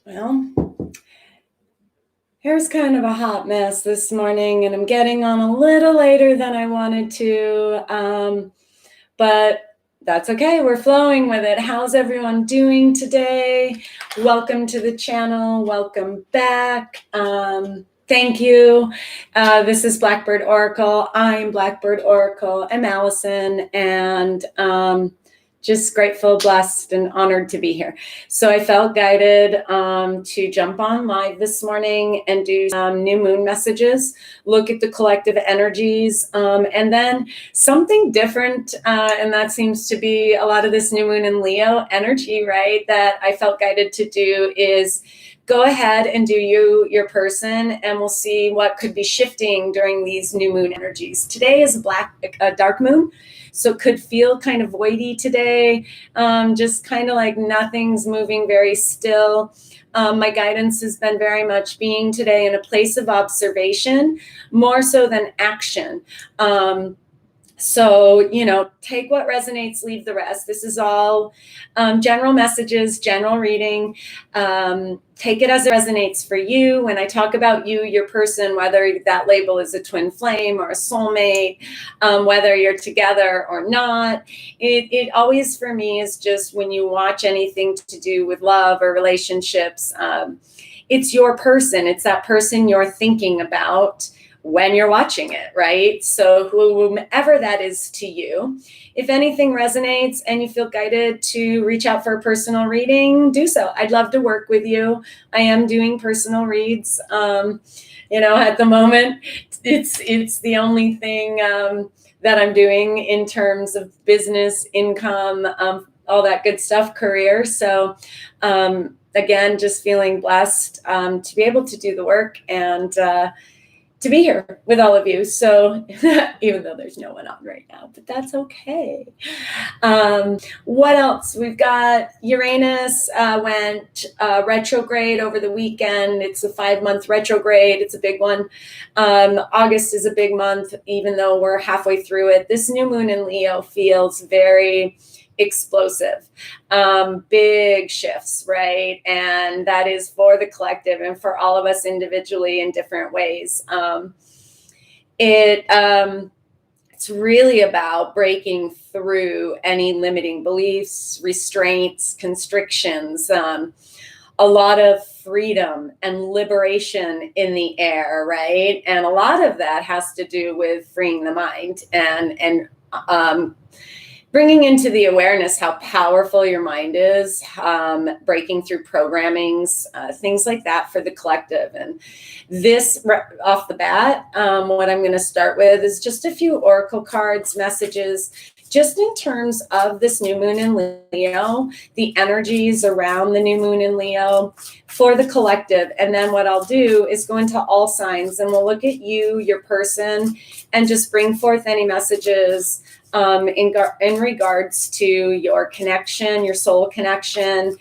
Well, hair's kind of a hot mess this morning, and I'm getting on a little later than I wanted to, but that's okay. We're flowing with it. How's everyone doing today? Welcome to the channel. Welcome back. Thank you. This is Blackbird Oracle. I'm Blackbird Oracle. I'm Allison, and just grateful, blessed, and honored to be here. So I felt guided to jump on live this morning and do some new moon messages, look at the collective energies, and then something different, and that seems to be a lot of this new moon in Leo energy, right? That I felt guided to do is go ahead and do your person, and we'll see what could be shifting during these new moon energies. Today is a dark moon, so it could feel kind of voidy today, just kind of like nothing's moving, very still. My guidance has been very much being today in a place of observation, more so than action. So, take what resonates, leave the rest. This is all general messages, general reading. Take it as it resonates for you. When I talk about you, your person, whether that label is a twin flame or a soulmate, whether you're together or not, it always for me is just when you watch anything to do with love or relationships, it's your person. It's that person you're thinking about when you're watching it, right? So whomever that is to you, if anything resonates and you feel guided to reach out for a personal reading, do so. I'd love to work with you. I am doing personal reads. At the moment, it's the only thing that I'm doing in terms of business, income, all that good stuff, career. So again, just feeling blessed to be able to do the work and to be here with all of you. So even though there's no one on right now, but that's okay. What else? We've got Uranus went retrograde over the weekend. It's a 5-month retrograde. It's a big one. August is a big month, even though we're halfway through it. This new moon in Leo feels very explosive, big shifts, right? And that is for the collective and for all of us individually in different ways. It's really about breaking through any limiting beliefs, restraints, constrictions, a lot of freedom and liberation in the air, right? And a lot of that has to do with freeing the mind and bringing into the awareness how powerful your mind is, breaking through programmings, things like that for the collective. And this, off the bat, what I'm going to start with is just a few oracle cards, messages, just in terms of this new moon in Leo, the energies around the new moon in Leo for the collective. And then what I'll do is go into all signs and we'll look at you, your person, and just bring forth any messages in regards to your connection, your soul connection,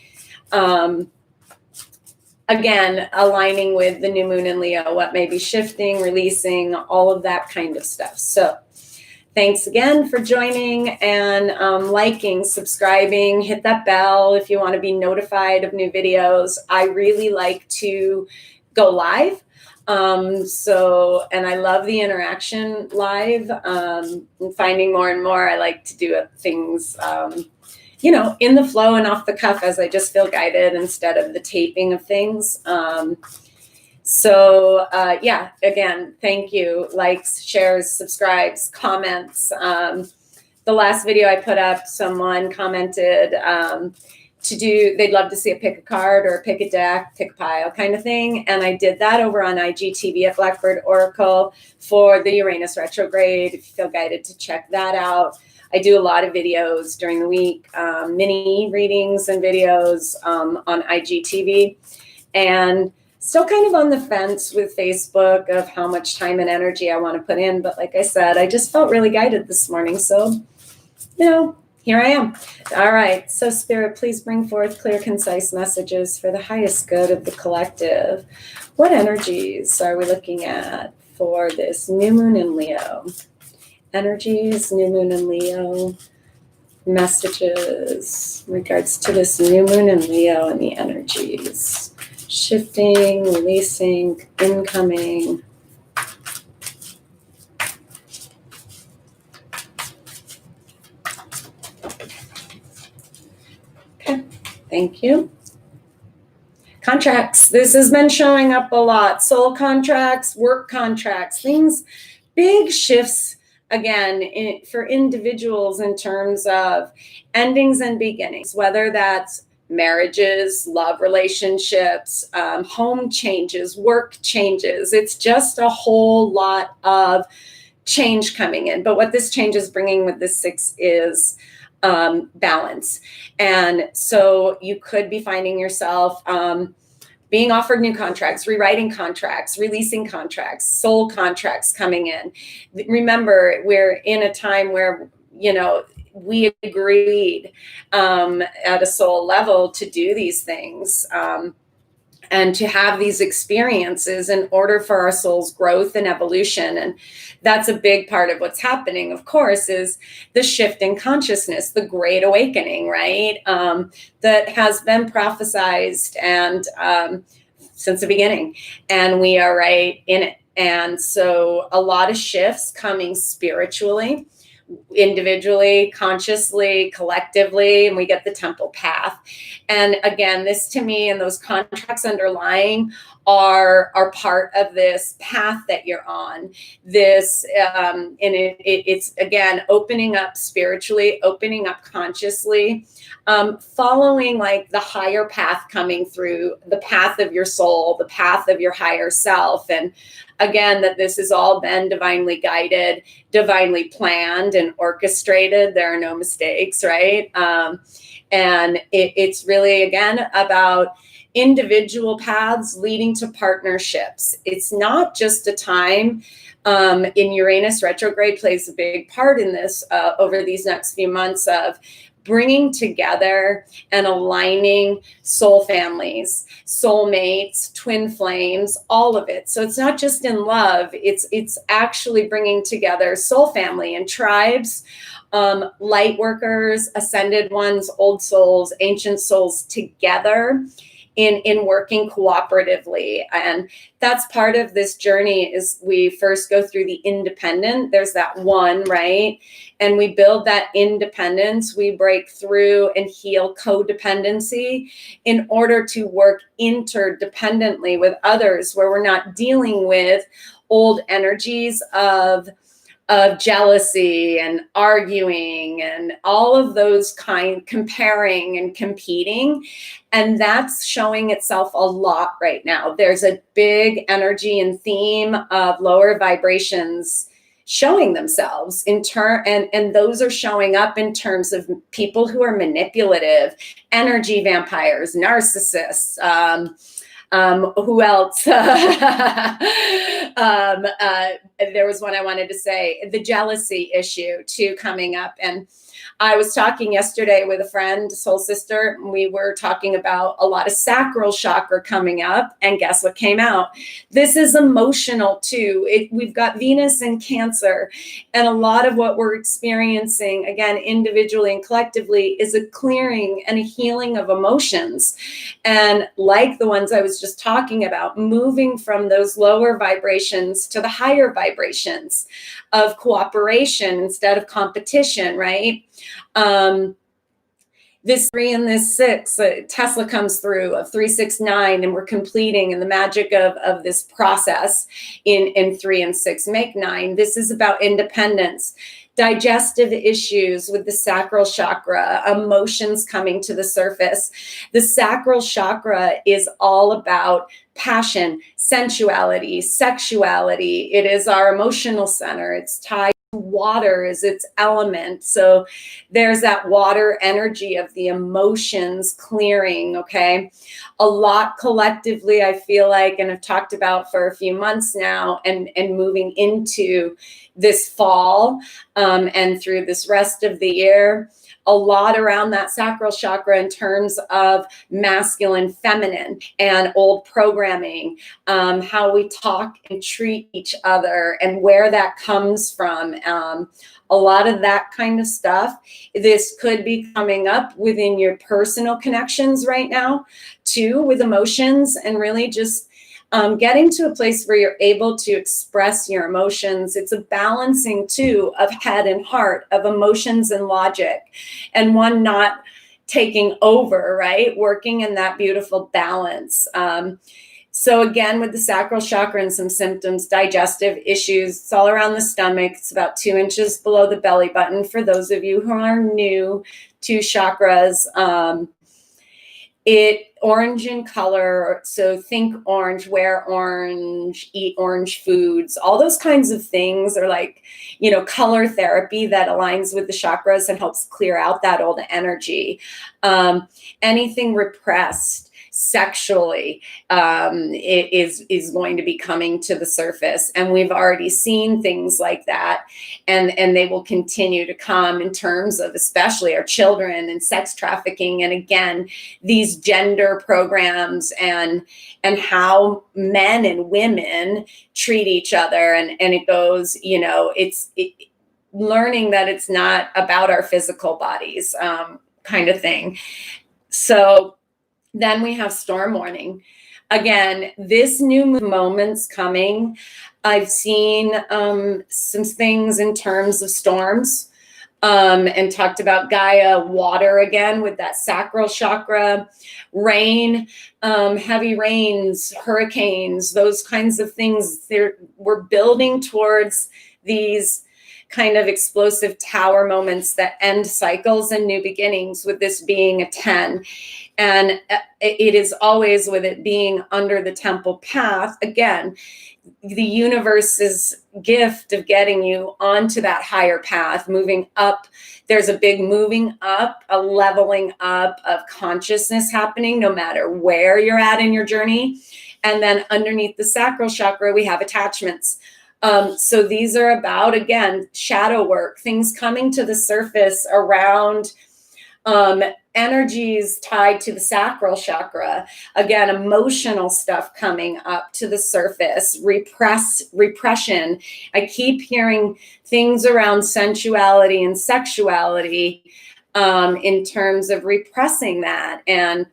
again, aligning with the new moon in Leo, what may be shifting, releasing, all of that kind of stuff. So thanks again for joining and liking, subscribing, hit that bell if you want to be notified of new videos. I really like to go live. And I love the interaction live, and finding more and more, I like to do things, in the flow and off the cuff as I just feel guided instead of the taping of things. Again, thank you. Likes, shares, subscribes, comments. The last video I put up, someone commented, they'd love to see a pick a card or pick a deck, pick a pile kind of thing. And I did that over on IGTV at Blackbird Oracle for the Uranus retrograde. If you feel guided to check that out. I do a lot of videos during the week, mini readings and videos on IGTV. And still kind of on the fence with Facebook of how much time and energy I want to put in. But like I said, I just felt really guided this morning. So, here I am. All right. So Spirit, please bring forth clear, concise messages for the highest good of the collective. What energies are we looking at for this new moon in Leo? Energies, new moon in Leo, messages in regards to this new moon in Leo and the energies. shifting, releasing, incoming. Okay, thank you. Contracts. This has been showing up a lot. Soul contracts, work contracts, things, big shifts again for individuals in terms of endings and beginnings, whether that's marriages, love relationships, home changes, work changes. It's just a whole lot of change coming in. But what this change is bringing with this 6 is balance. And so you could be finding yourself being offered new contracts, rewriting contracts, releasing contracts, soul contracts coming in. Remember, we're in a time where, you know, we agreed at a soul level to do these things and to have these experiences in order for our soul's growth and evolution. And that's a big part of what's happening, of course, is the shift in consciousness, the great awakening, right? That has been prophesized and since the beginning, and we are right in it. And so a lot of shifts coming spiritually, individually, consciously, collectively, and we get the temple path. And again, this to me and those contracts underlying are part of this path that you're on. This and it's again opening up spiritually, opening up consciously, following like the higher path coming through, the path of your soul, the path of your higher self. And again, that this has all been divinely guided, divinely planned and orchestrated. There are no mistakes, right? And it's really, again, about individual paths leading to partnerships. It's not just a time, in Uranus retrograde plays a big part in this over these next few months of bringing together and aligning soul families, soulmates, twin flames, all of it. So it's not just in love, it's actually bringing together soul family and tribes, light workers, ascended ones, old souls, ancient souls together in working cooperatively. And that's part of this journey is we first go through the independent. There's that one, right? And we build that independence. We break through and heal codependency in order to work interdependently with others where we're not dealing with old energies of jealousy and arguing and all of those comparing and competing. And that's showing itself a lot right now. There's a big energy and theme of lower vibrations showing themselves in turn, and those are showing up in terms of people who are manipulative, energy vampires, narcissists, who else? There was one I wanted to say, the jealousy issue too coming up. And I was talking yesterday with a friend, soul sister, and we were talking about a lot of sacral chakra coming up. And guess what came out? This is emotional too. We've got Venus in Cancer. And a lot of what we're experiencing, again, individually and collectively, is a clearing and a healing of emotions. And like the ones I was just talking about, moving from those lower vibrations to the higher vibrations of cooperation instead of competition, right? This 3 and this 6, Tesla comes through of 369, and we're completing, and the magic of this process in 3 and 6 make 9. This is about independence, digestive issues with the sacral chakra, emotions coming to the surface. The sacral chakra is all about passion, sensuality, sexuality. It is our emotional center. It's tied to water is its element. So there's that water energy of the emotions clearing, okay? A lot collectively, I feel like, and I've talked about for a few months now, and moving into this fall and through this rest of the year, a lot around that sacral chakra in terms of masculine, feminine, and old programming, how we talk and treat each other and where that comes from. A lot of that kind of stuff. This could be coming up within your personal connections right now, too, with emotions, and really just getting to a place where you're able to express your emotions. It's a balancing, too, of head and heart, of emotions and logic, and one not taking over, right? Working in that beautiful balance. So again, with the sacral chakra and some symptoms, digestive issues, it's all around the stomach. It's about 2 inches below the belly button for those of you who are new to chakras. It orange in color, so think orange, wear orange, eat orange foods. All those kinds of things are like, color therapy that aligns with the chakras and helps clear out that old energy. Anything repressed sexually it is going to be coming to the surface, and we've already seen things like that, and they will continue to come in terms of especially our children and sex trafficking, and again these gender programs and how men and women treat each other, and it goes, learning that it's not about our physical bodies, kind of thing. So then we have storm warning. Again, this new moment's coming. I've seen some things in terms of storms, and talked about Gaia, water again with that sacral chakra, rain, heavy rains, hurricanes, those kinds of things. We're building towards these kind of explosive tower moments that end cycles and new beginnings, with this being a 10. And it is always with it being under the temple path. Again, the universe's gift of getting you onto that higher path, moving up. There's a big moving up, a leveling up of consciousness happening no matter where you're at in your journey. And then underneath the sacral chakra, we have attachments. So these are about, again, shadow work, things coming to the surface around energies tied to the sacral chakra. Again, emotional stuff coming up to the surface, repression. I keep hearing things around sensuality and sexuality in terms of repressing that, and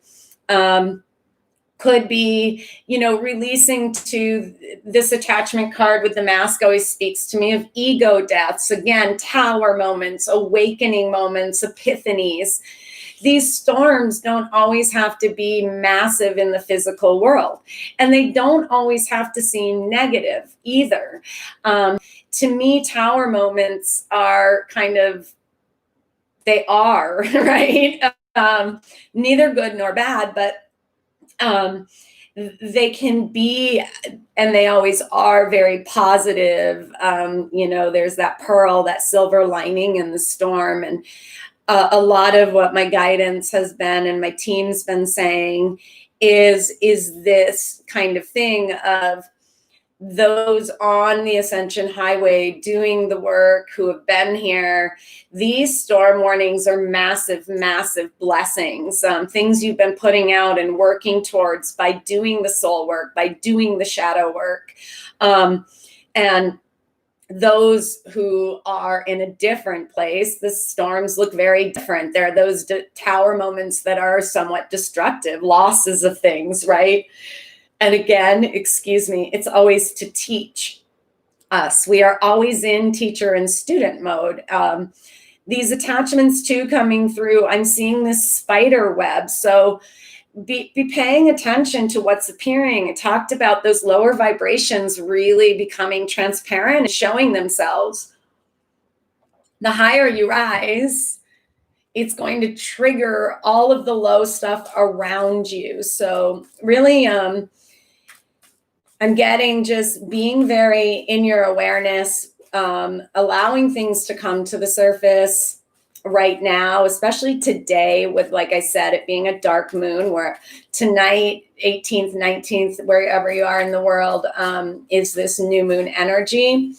could be, releasing to this attachment card with the mask always speaks to me of ego deaths. Again, tower moments, awakening moments, epiphanies. These storms don't always have to be massive in the physical world, and they don't always have to seem negative either. To me, tower moments are they are, right? Neither good nor bad, but they can be, and they always are, very positive. There's that pearl, that silver lining in the storm. And a lot of what my guidance has been and my team's been saying is this kind of thing of those on the ascension highway doing the work, who have been here. These storm warnings are massive, massive blessings, things you've been putting out and working towards by doing the soul work, by doing the shadow work. And those who are in a different place, the storms look very different. There are those tower moments that are somewhat destructive, losses of things, right? And again, it's always to teach us. We are always in teacher and student mode. These attachments too coming through, I'm seeing this spider web. So be paying attention to what's appearing. It talked about those lower vibrations really becoming transparent and showing themselves. The higher you rise, it's going to trigger all of the low stuff around you. So really, I'm getting just being very in your awareness, allowing things to come to the surface right now, especially today with, like I said, it being a dark moon, where tonight, 18th, 19th, wherever you are in the world, is this new moon energy.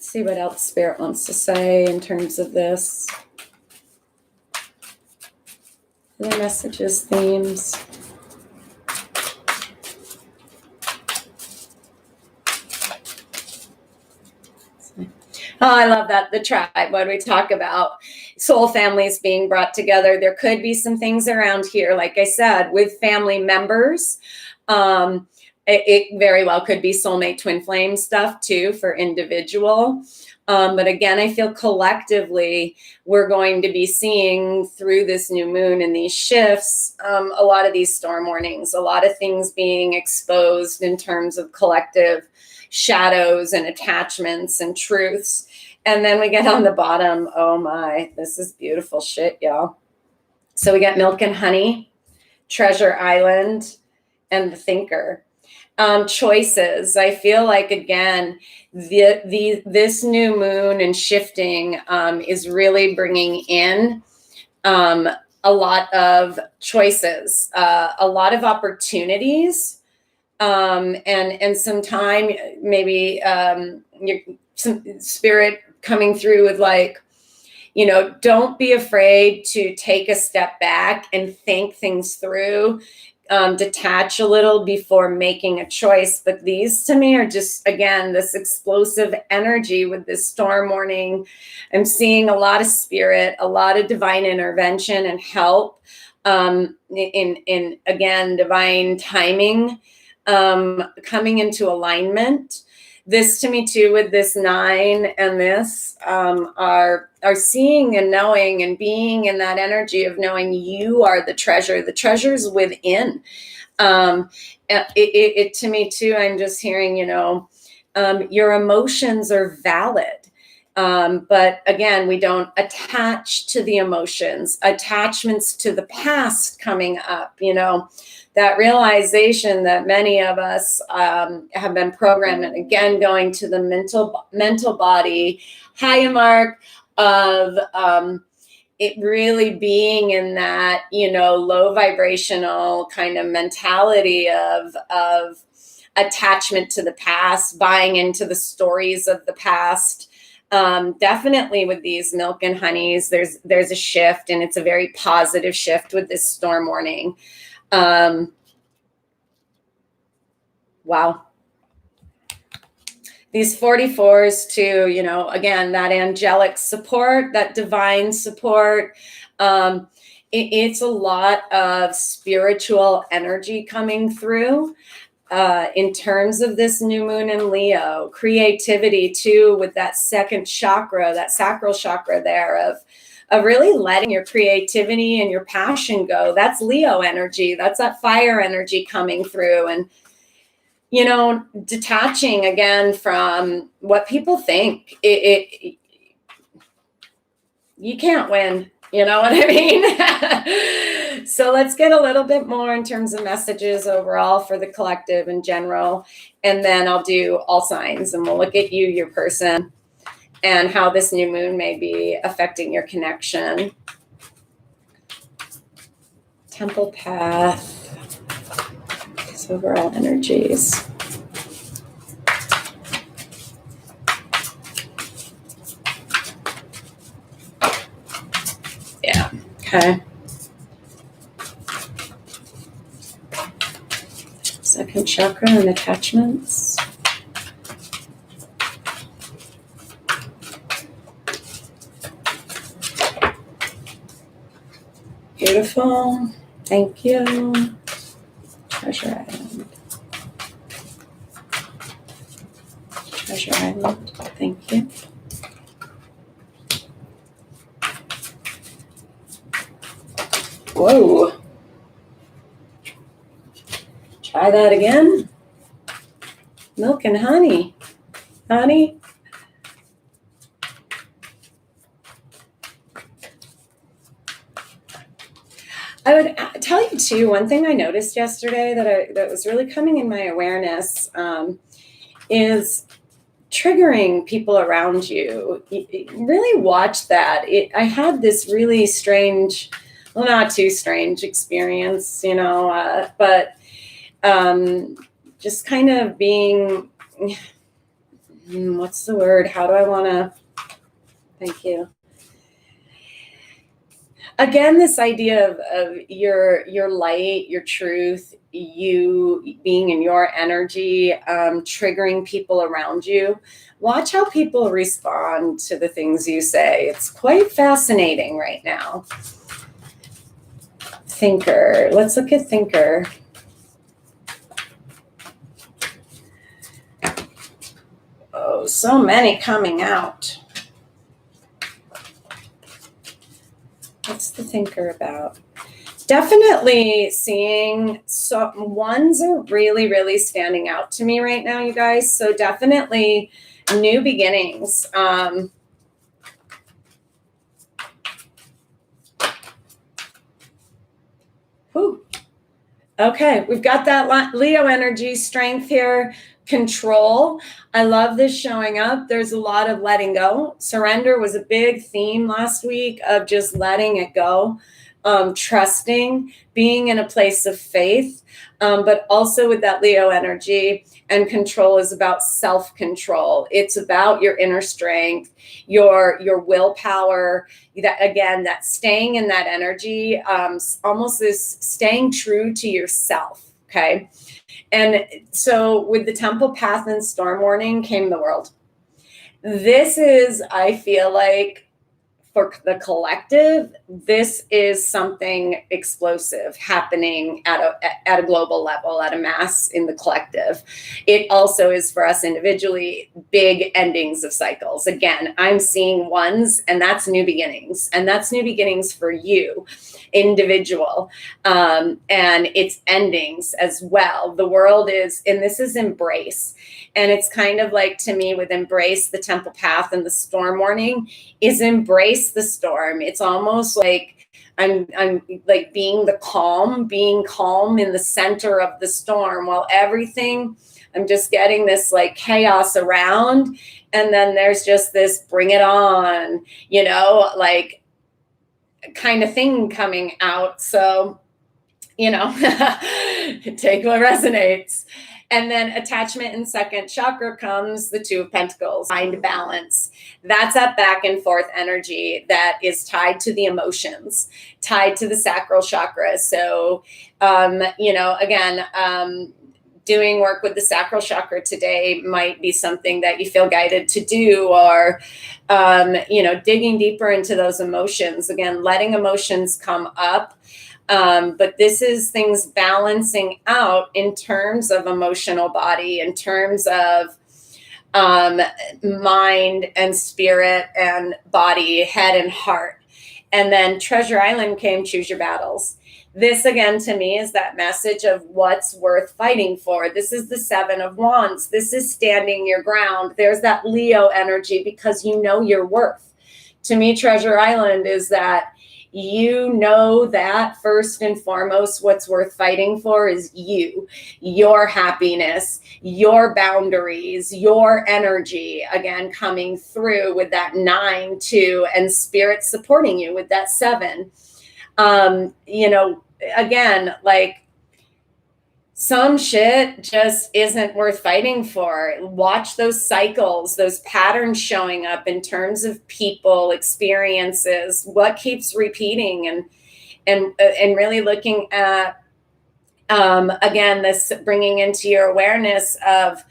see what else Spirit wants to say in terms of this. Other messages, themes. Oh, I love that. The tribe. When we talk about soul families being brought together, there could be some things around here, like I said, with family members. It very well could be soulmate twin flame stuff too for individual. But again, I feel collectively we're going to be seeing through this new moon and these shifts, a lot of these storm warnings, a lot of things being exposed in terms of collective shadows and attachments and truths. And then we get on the bottom, oh my, this is beautiful shit, y'all. So we got Milk and Honey, Treasure Island, and the Thinker. Choices. I feel like, again, this new moon and shifting is really bringing in a lot of choices, a lot of opportunities, and some time, maybe some spirit coming through with like, you know, don't be afraid to take a step back and think things through. Detach a little before making a choice. But these to me are just, again, this explosive energy with this storm warning. I'm seeing a lot of spirit, a lot of divine intervention and help, in again, divine timing, coming into alignment. This to me too, with this 9 and this, are seeing and knowing and being in that energy of knowing you are the treasure. The treasure's within. It to me too, I'm just hearing, you know, your emotions are valid. But again, we don't attach to the emotions, attachments to the past coming up, you know, that realization that many of us have been programmed, and again, going to the mental body, high mark of it really being in that, you know, low vibrational kind of mentality of attachment to the past, buying into the stories of the past. Definitely with these Milk and Honeys, there's a shift, and it's a very positive shift with this storm warning. Wow. These 44s too, you know, again, that angelic support, that divine support. It's a lot of spiritual energy coming through. In terms of this new moon in Leo, creativity too, with that second chakra, that sacral chakra there of really letting your creativity and your passion go. That's Leo energy. That's that fire energy coming through. And, you know, detaching again from what people think. You can't win. You know what I mean? So let's get a little bit more in terms of messages overall for the collective in general. And then I'll do all signs, and we'll look at you, your person, and how this new moon may be affecting your connection. Temple path. These overall energies. Yeah. Okay. Second chakra and attachments. Beautiful. Thank you. Treasure Island. Treasure Island. Thank you. Whoa. Try that again. Milk and honey. Honey. I would tell you too, one thing I noticed yesterday that was really coming in my awareness is triggering people around you. Really watch that. I had this really strange, well, not too strange experience, you know, but just kind of being, what's the word? How do I want to, thank you. Again, this idea of your light, your truth, you being in your energy, triggering people around you. Watch how people respond to the things you say. It's quite fascinating right now. Thinker. Let's look at Thinker. Oh, so many coming out. What's the Thinker about? Definitely seeing ones are really, really standing out to me right now, you guys. So definitely new beginnings. Whew. Okay, we've got that Leo energy, strength here, control. I love this showing up. There's a lot of letting go. Surrender was a big theme last week of just letting it go, trusting, being in a place of faith, but also with that Leo energy. And control is about self-control. It's about your inner strength, your willpower. That staying in that energy, almost this staying true to yourself. Okay. And so with the temple path and storm warning came the world. This is, I feel like, for the collective, this is something explosive happening at a global level, at a mass in the collective. It also is for us individually, big endings of cycles. Again, I'm seeing ones, and that's new beginnings. And that's new beginnings for you, individual. And it's endings as well. The world is, and this is embrace. And it's kind of like, to me, with embrace, the temple path and the storm warning is embrace the storm. It's almost like I'm like being calm in the center of the storm, while everything, I'm just getting this like chaos around. And then there's just this bring it on, like kind of thing coming out. So, take what resonates. And then attachment in second chakra comes the Two of Pentacles, mind balance. That's that back and forth energy that is tied to the emotions, tied to the sacral chakra. So, doing work with the sacral chakra today might be something that you feel guided to do, or, digging deeper into those emotions. Again, letting emotions come up. But this is things balancing out in terms of emotional body, in terms of mind and spirit and body, head and heart. And then Treasure Island came, choose your battles. This, again, to me, is that message of what's worth fighting for. This is the Seven of Wands. This is standing your ground. There's that Leo energy, because you know your worth. To me, Treasure Island is that that first and foremost, what's worth fighting for is you, your happiness, your boundaries, your energy, again, coming through with that 9, 2, and spirit supporting you with that 7. Again, like, some shit just isn't worth fighting for. Watch those cycles, those patterns showing up in terms of people, experiences, what keeps repeating, and really looking at, again, this bringing into your awareness of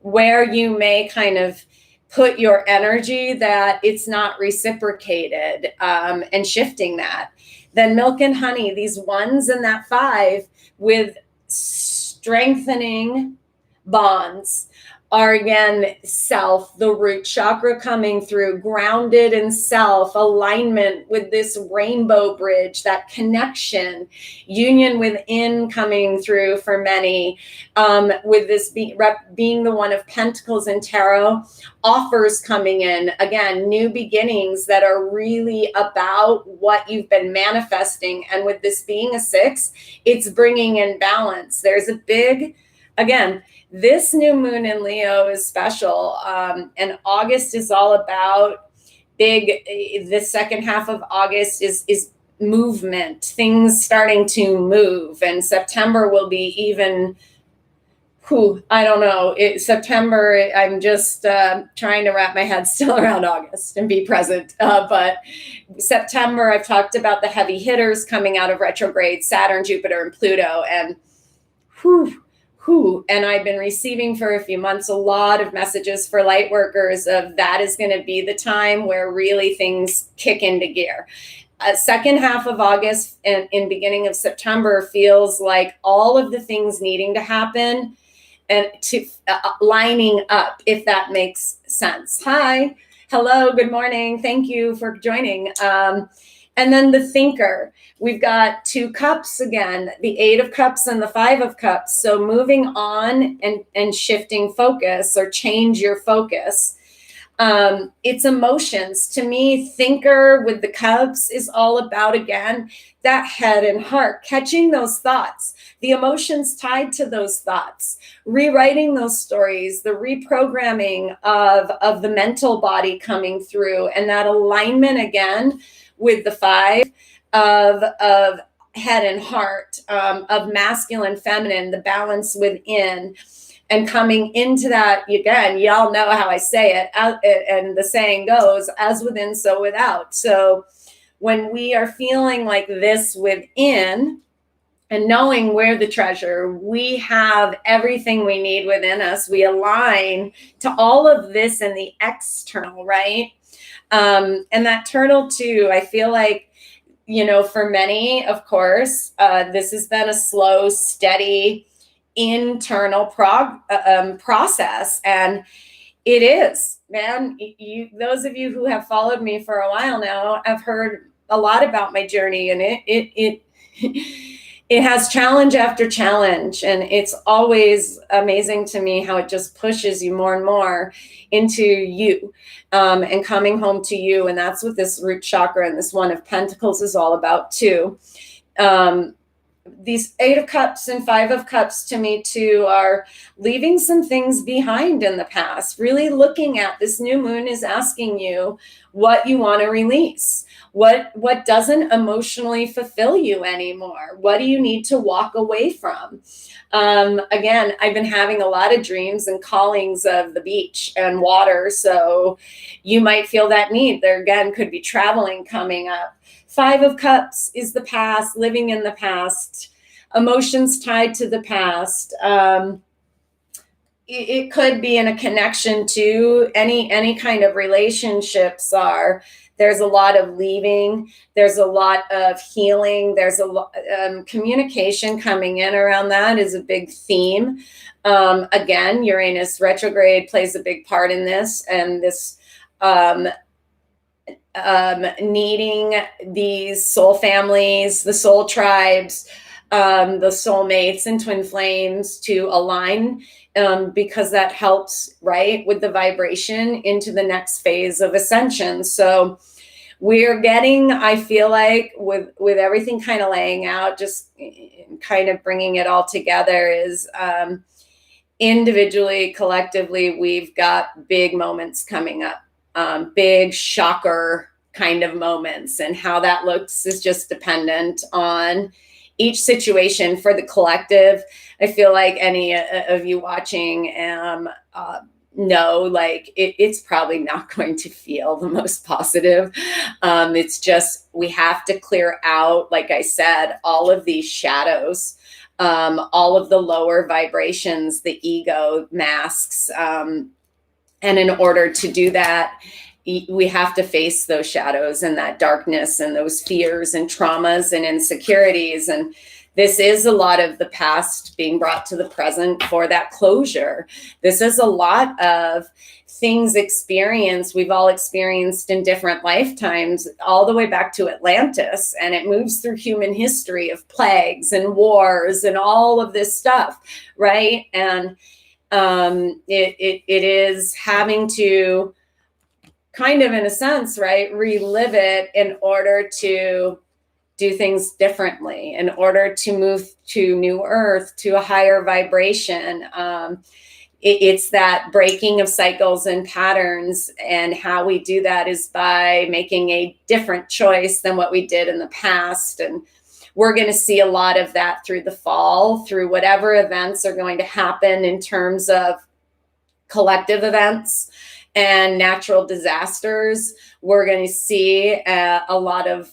where you may kind of put your energy that it's not reciprocated, and shifting that. Then milk and honey, these 1s and that 5 with strengthening bonds are, again, self, the root chakra coming through, grounded in self, alignment with this rainbow bridge, that connection, union within coming through for many, with this being the One of Pentacles in tarot, offers coming in, again, new beginnings that are really about what you've been manifesting. And with this being a 6, it's bringing in balance. There's a big, again, this new moon in Leo is special. And August is all about the second half of August is movement, things starting to move. And September will be even I don't know. September, I'm just trying to wrap my head still around August and be present. But September, I've talked about the heavy hitters coming out of retrograde, Saturn, Jupiter, and Pluto. And and I've been receiving for a few months a lot of messages for light workers of that is going to be the time where really things kick into gear. Second half of August and in beginning of September feels like all of the things needing to happen and to lining up, if that makes sense. Hi, hello, good morning. Thank you for joining. And then the thinker, we've got 2 cups again, the 8 of cups and the 5 of cups. So moving on and shifting focus or change your focus. It's emotions. To me, thinker with the cups is all about, again, that head and heart, catching those thoughts, the emotions tied to those thoughts, rewriting those stories, the reprogramming of the mental body coming through, and that alignment again with the 5 of head and heart, of masculine, feminine, the balance within. And coming into that, again, y'all know how I say it, and the saying goes, as within, so without. So when we are feeling like this within and knowing we're the treasure, we have everything we need within us. We align to all of this in the external, right? And that turtle too, I feel like, for many, of course, this has been a slow, steady, internal process, and it is, man. Those of you who have followed me for a while now have heard a lot about my journey, and it has challenge after challenge, and it's always amazing to me how it just pushes you more and more into you, and coming home to you. And that's what this root chakra and this 1 of Pentacles is all about too. These 8 of Cups and 5 of Cups to me too are leaving some things behind in the past. Really looking at this new moon is asking you what you want to release. What doesn't emotionally fulfill you anymore? What do you need to walk away from? Again, I've been having a lot of dreams and callings of the beach and water. So you might feel that need. There again could be traveling coming up. 5 of Cups is the past, living in the past, emotions tied to the past. It could be in a connection to any kind of relationships. There's a lot of leaving. There's a lot of healing. There's a lot communication coming in around that is a big theme. Again, Uranus retrograde plays a big part in this, and this needing these soul families, the soul tribes, the soulmates and twin flames to align, because that helps, right, with the vibration into the next phase of ascension. So we're getting, I feel like, with everything kind of laying out, just kind of bringing it all together is individually, collectively, we've got big moments coming up. Big shocker kind of moments, and how that looks is just dependent on each situation. For the collective, I feel like any of you watching know, like it's probably not going to feel the most positive. It's just, we have to clear out, like I said, all of these shadows, all of the lower vibrations, the ego masks, and in order to do that, we have to face those shadows and that darkness and those fears and traumas and insecurities. And this is a lot of the past being brought to the present for that closure. This is a lot of things we've all experienced in different lifetimes, all the way back to Atlantis. And it moves through human history of plagues and wars and all of this stuff, right? And it is having to kind of, in a sense, right, relive it in order to do things differently, in order to move to new earth, to a higher vibration. It's that breaking of cycles and patterns, and how we do that is by making a different choice than what we did in the past. And we're going to see a lot of that through the fall, through whatever events are going to happen in terms of collective events and natural disasters. We're going to see a lot of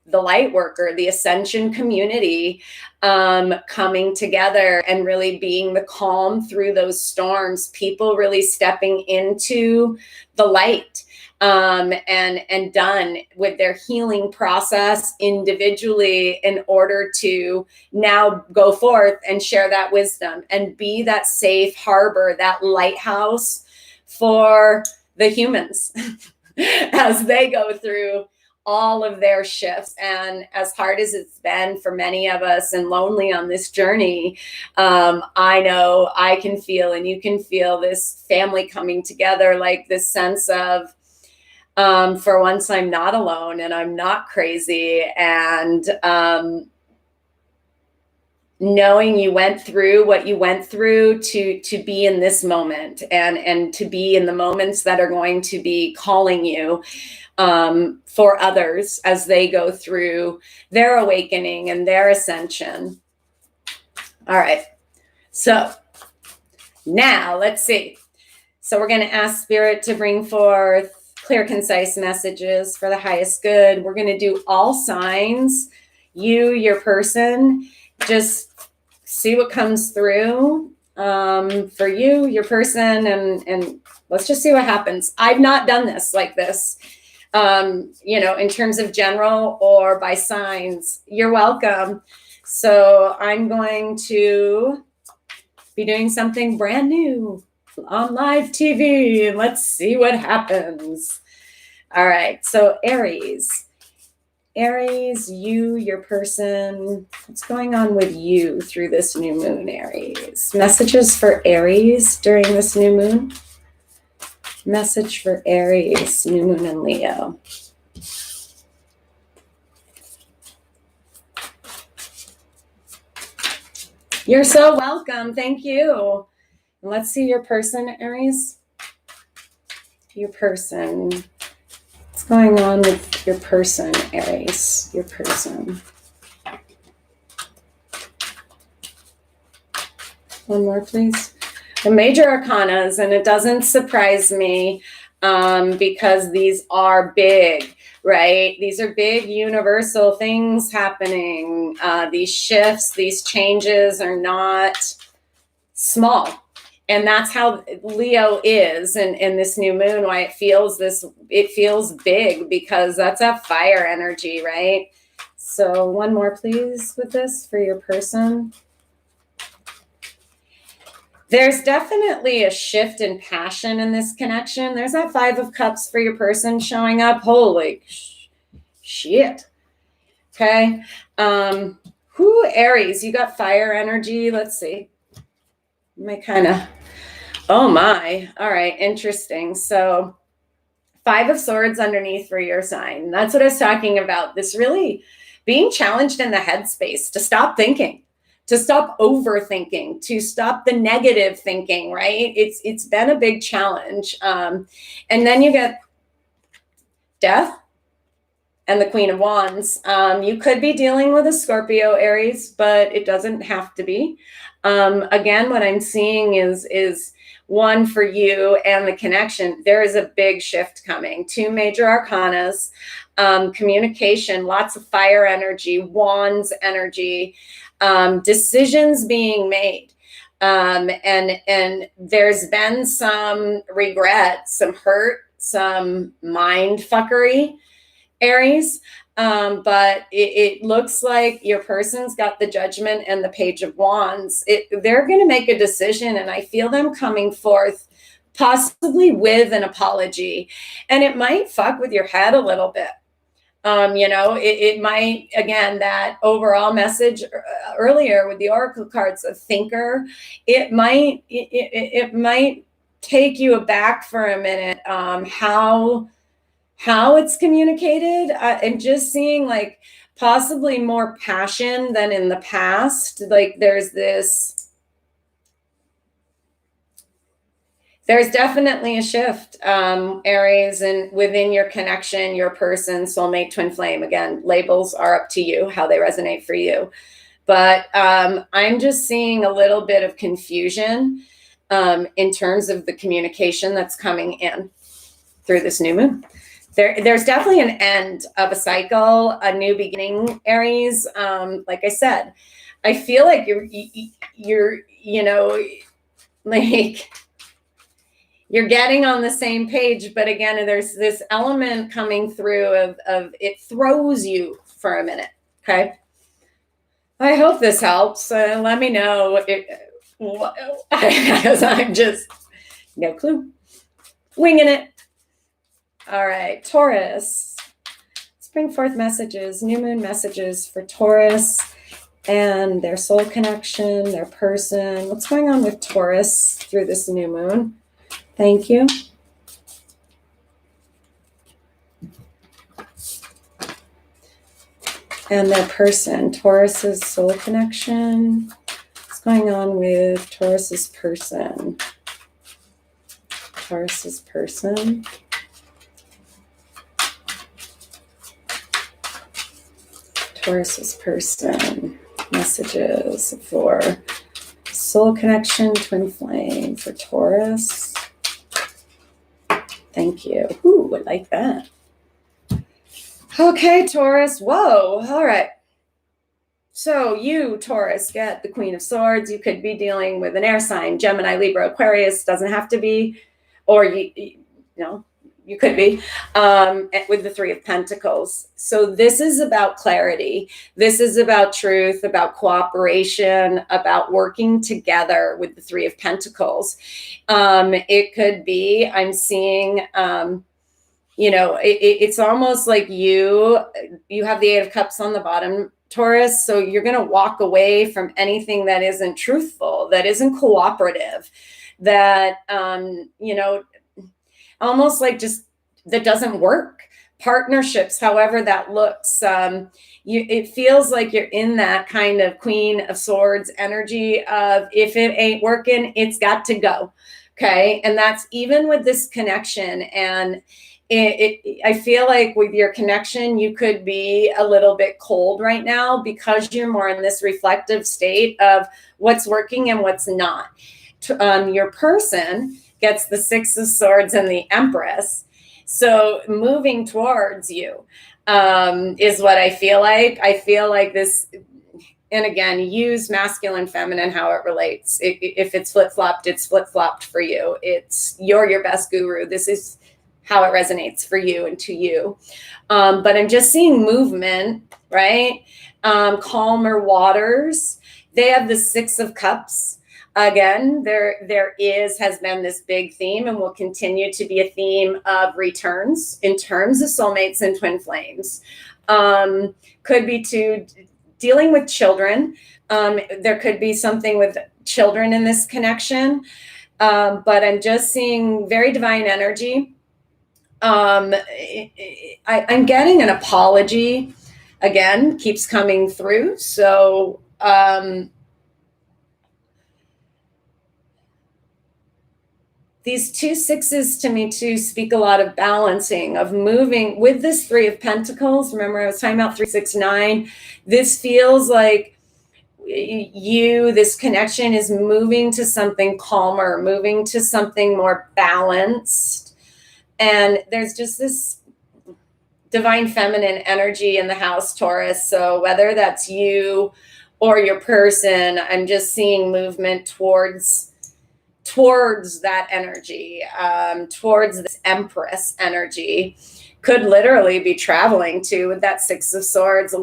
the light worker, the ascension community coming together and really being the calm through those storms, people really stepping into the light and done with their healing process individually in order to now go forth and share that wisdom and be that safe harbor, that lighthouse for the humans as they go through all of their shifts. And as hard as it's been for many of us and lonely on this journey, I know I can feel, and you can feel, this family coming together, like this sense of, for once I'm not alone and I'm not crazy. And knowing you went through what you went through to be in this moment and to be in the moments that are going to be calling you for others as they go through their awakening and their ascension. All right. So now let's see. So we're going to ask Spirit to bring forth clear, concise messages for the highest good. We're going to do all signs, you, your person, just see what comes through for you, your person, and let's just see what happens. I've not done this like this, in terms of general or by signs. You're welcome. So I'm going to be doing something brand new on live TV, and let's see what happens. All right, so Aries, you, your person, what's going on with you through this new moon, Aries? Messages for Aries during this new moon? Message for Aries, new moon in Leo. You're so welcome. Thank you. Let's see your person, Aries. Your person. What's going on with your person, Aries? Your person. One more, please. The major arcanas, and it doesn't surprise me because these are big, right? These are big universal things happening. These shifts, these changes are not small. And that's how Leo is in this new moon, why it feels big, because that's a fire energy, right? So one more, please, with this for your person. There's definitely a shift in passion in this connection. There's that 5 of Cups for your person showing up. Holy shit. Okay. Aries, you got fire energy. Let's see. Oh my. All right. Interesting. So 5 of Swords underneath for your sign. That's what I was talking about. This really being challenged in the headspace to stop thinking, to stop overthinking, to stop the negative thinking, right? It's been a big challenge. And then you get Death and the Queen of Wands. You could be dealing with a Scorpio, Aries, but it doesn't have to be. Again, what I'm seeing is one for you and the connection. There is a big shift coming. 2 major arcanas, communication, lots of fire energy, wands energy, decisions being made. And there's been some regret, some hurt, some mind fuckery, Aries. But it looks like your person's got the Judgment and the Page of Wands. They're going to make a decision, and I feel them coming forth possibly with an apology. And it might fuck with your head a little bit. It might, again, that overall message earlier with the Oracle cards of thinker, it might take you aback for a minute, how it's communicated, and just seeing like possibly more passion than in the past. Like there's this There's definitely a shift, Aries, and within your connection, your person, soulmate, twin flame. Again, labels are up to you, how they resonate for you. But I'm just seeing a little bit of confusion in terms of the communication that's coming in through this new moon. There's definitely an end of a cycle, a new beginning, Aries. Like I said, I feel like you're like you're getting on the same page, but again, there's this element coming through of it throws you for a minute. Okay. I hope this helps. Let me know because I'm just no clue, winging it. All right, Taurus. Let's bring forth messages, new moon messages for Taurus and their soul connection, their person. What's going on with Taurus through this new moon? Thank you. And their person, Taurus's soul connection. What's going on with Taurus's person? Taurus's person. Taurus's person. Messages for soul connection, twin flame for Taurus. Thank you. Ooh, I like that. Okay, Taurus. Whoa. All right. So you, Taurus, get the Queen of Swords. You could be dealing with an air sign, Gemini, Libra, Aquarius. Doesn't have to be, or you could be with the Three of Pentacles. So this is about clarity. This is about truth, about cooperation, about working together with the Three of Pentacles. It could be, I'm seeing, it's almost like you have the Eight of Cups on the bottom, Taurus. So you're going to walk away from anything that isn't truthful, that isn't cooperative, that, almost like just that doesn't work. Partnerships, however that looks, it feels like you're in that kind of Queen of Swords energy of if it ain't working, it's got to go. Okay. And that's even with this connection. And I feel like with your connection, you could be a little bit cold right now because you're more in this reflective state of what's working and what's not. Your person gets the Six of Swords and the Empress. So moving towards you is what I feel like. I feel like this, and again, use masculine, feminine, how it relates. If it's flip-flopped, it's flip-flopped for you. You're your best guru. This is how it resonates for you and to you. But I'm just seeing movement, right? Calmer waters. They have the Six of Cups. Again, there has been this big theme and will continue to be a theme of returns in terms of soulmates and twin flames. Could be to dealing with children. There could be something with children in this connection. But I'm just seeing very divine energy. I'm getting an apology again, keeps coming through. So, these two sixes to me too speak a lot of balancing, of moving with this Three of Pentacles. Remember, I was talking about 3, 6, 9. This feels like this connection is moving to something calmer, moving to something more balanced. And there's just this divine feminine energy in the house, Taurus. So whether that's you or your person, I'm just seeing movement towards that energy, towards this Empress energy. Could literally be traveling to with that Six of Swords.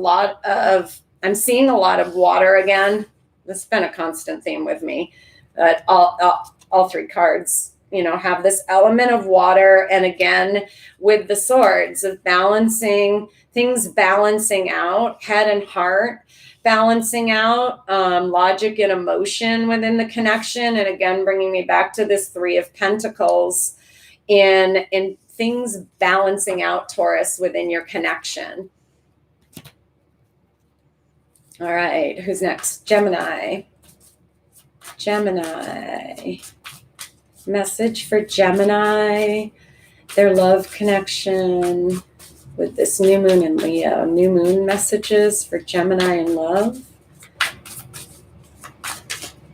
I'm seeing a lot of water again. This has been a constant theme with me. But all three cards, have this element of water. And again, with the swords of balancing things, balancing out head and heart, balancing out logic and emotion within the connection. And again, bringing me back to this Three of Pentacles in things balancing out, Taurus, within your connection. All right, who's next? Gemini. Message for Gemini, their love connection with this new moon in Leo. New moon messages for Gemini in love.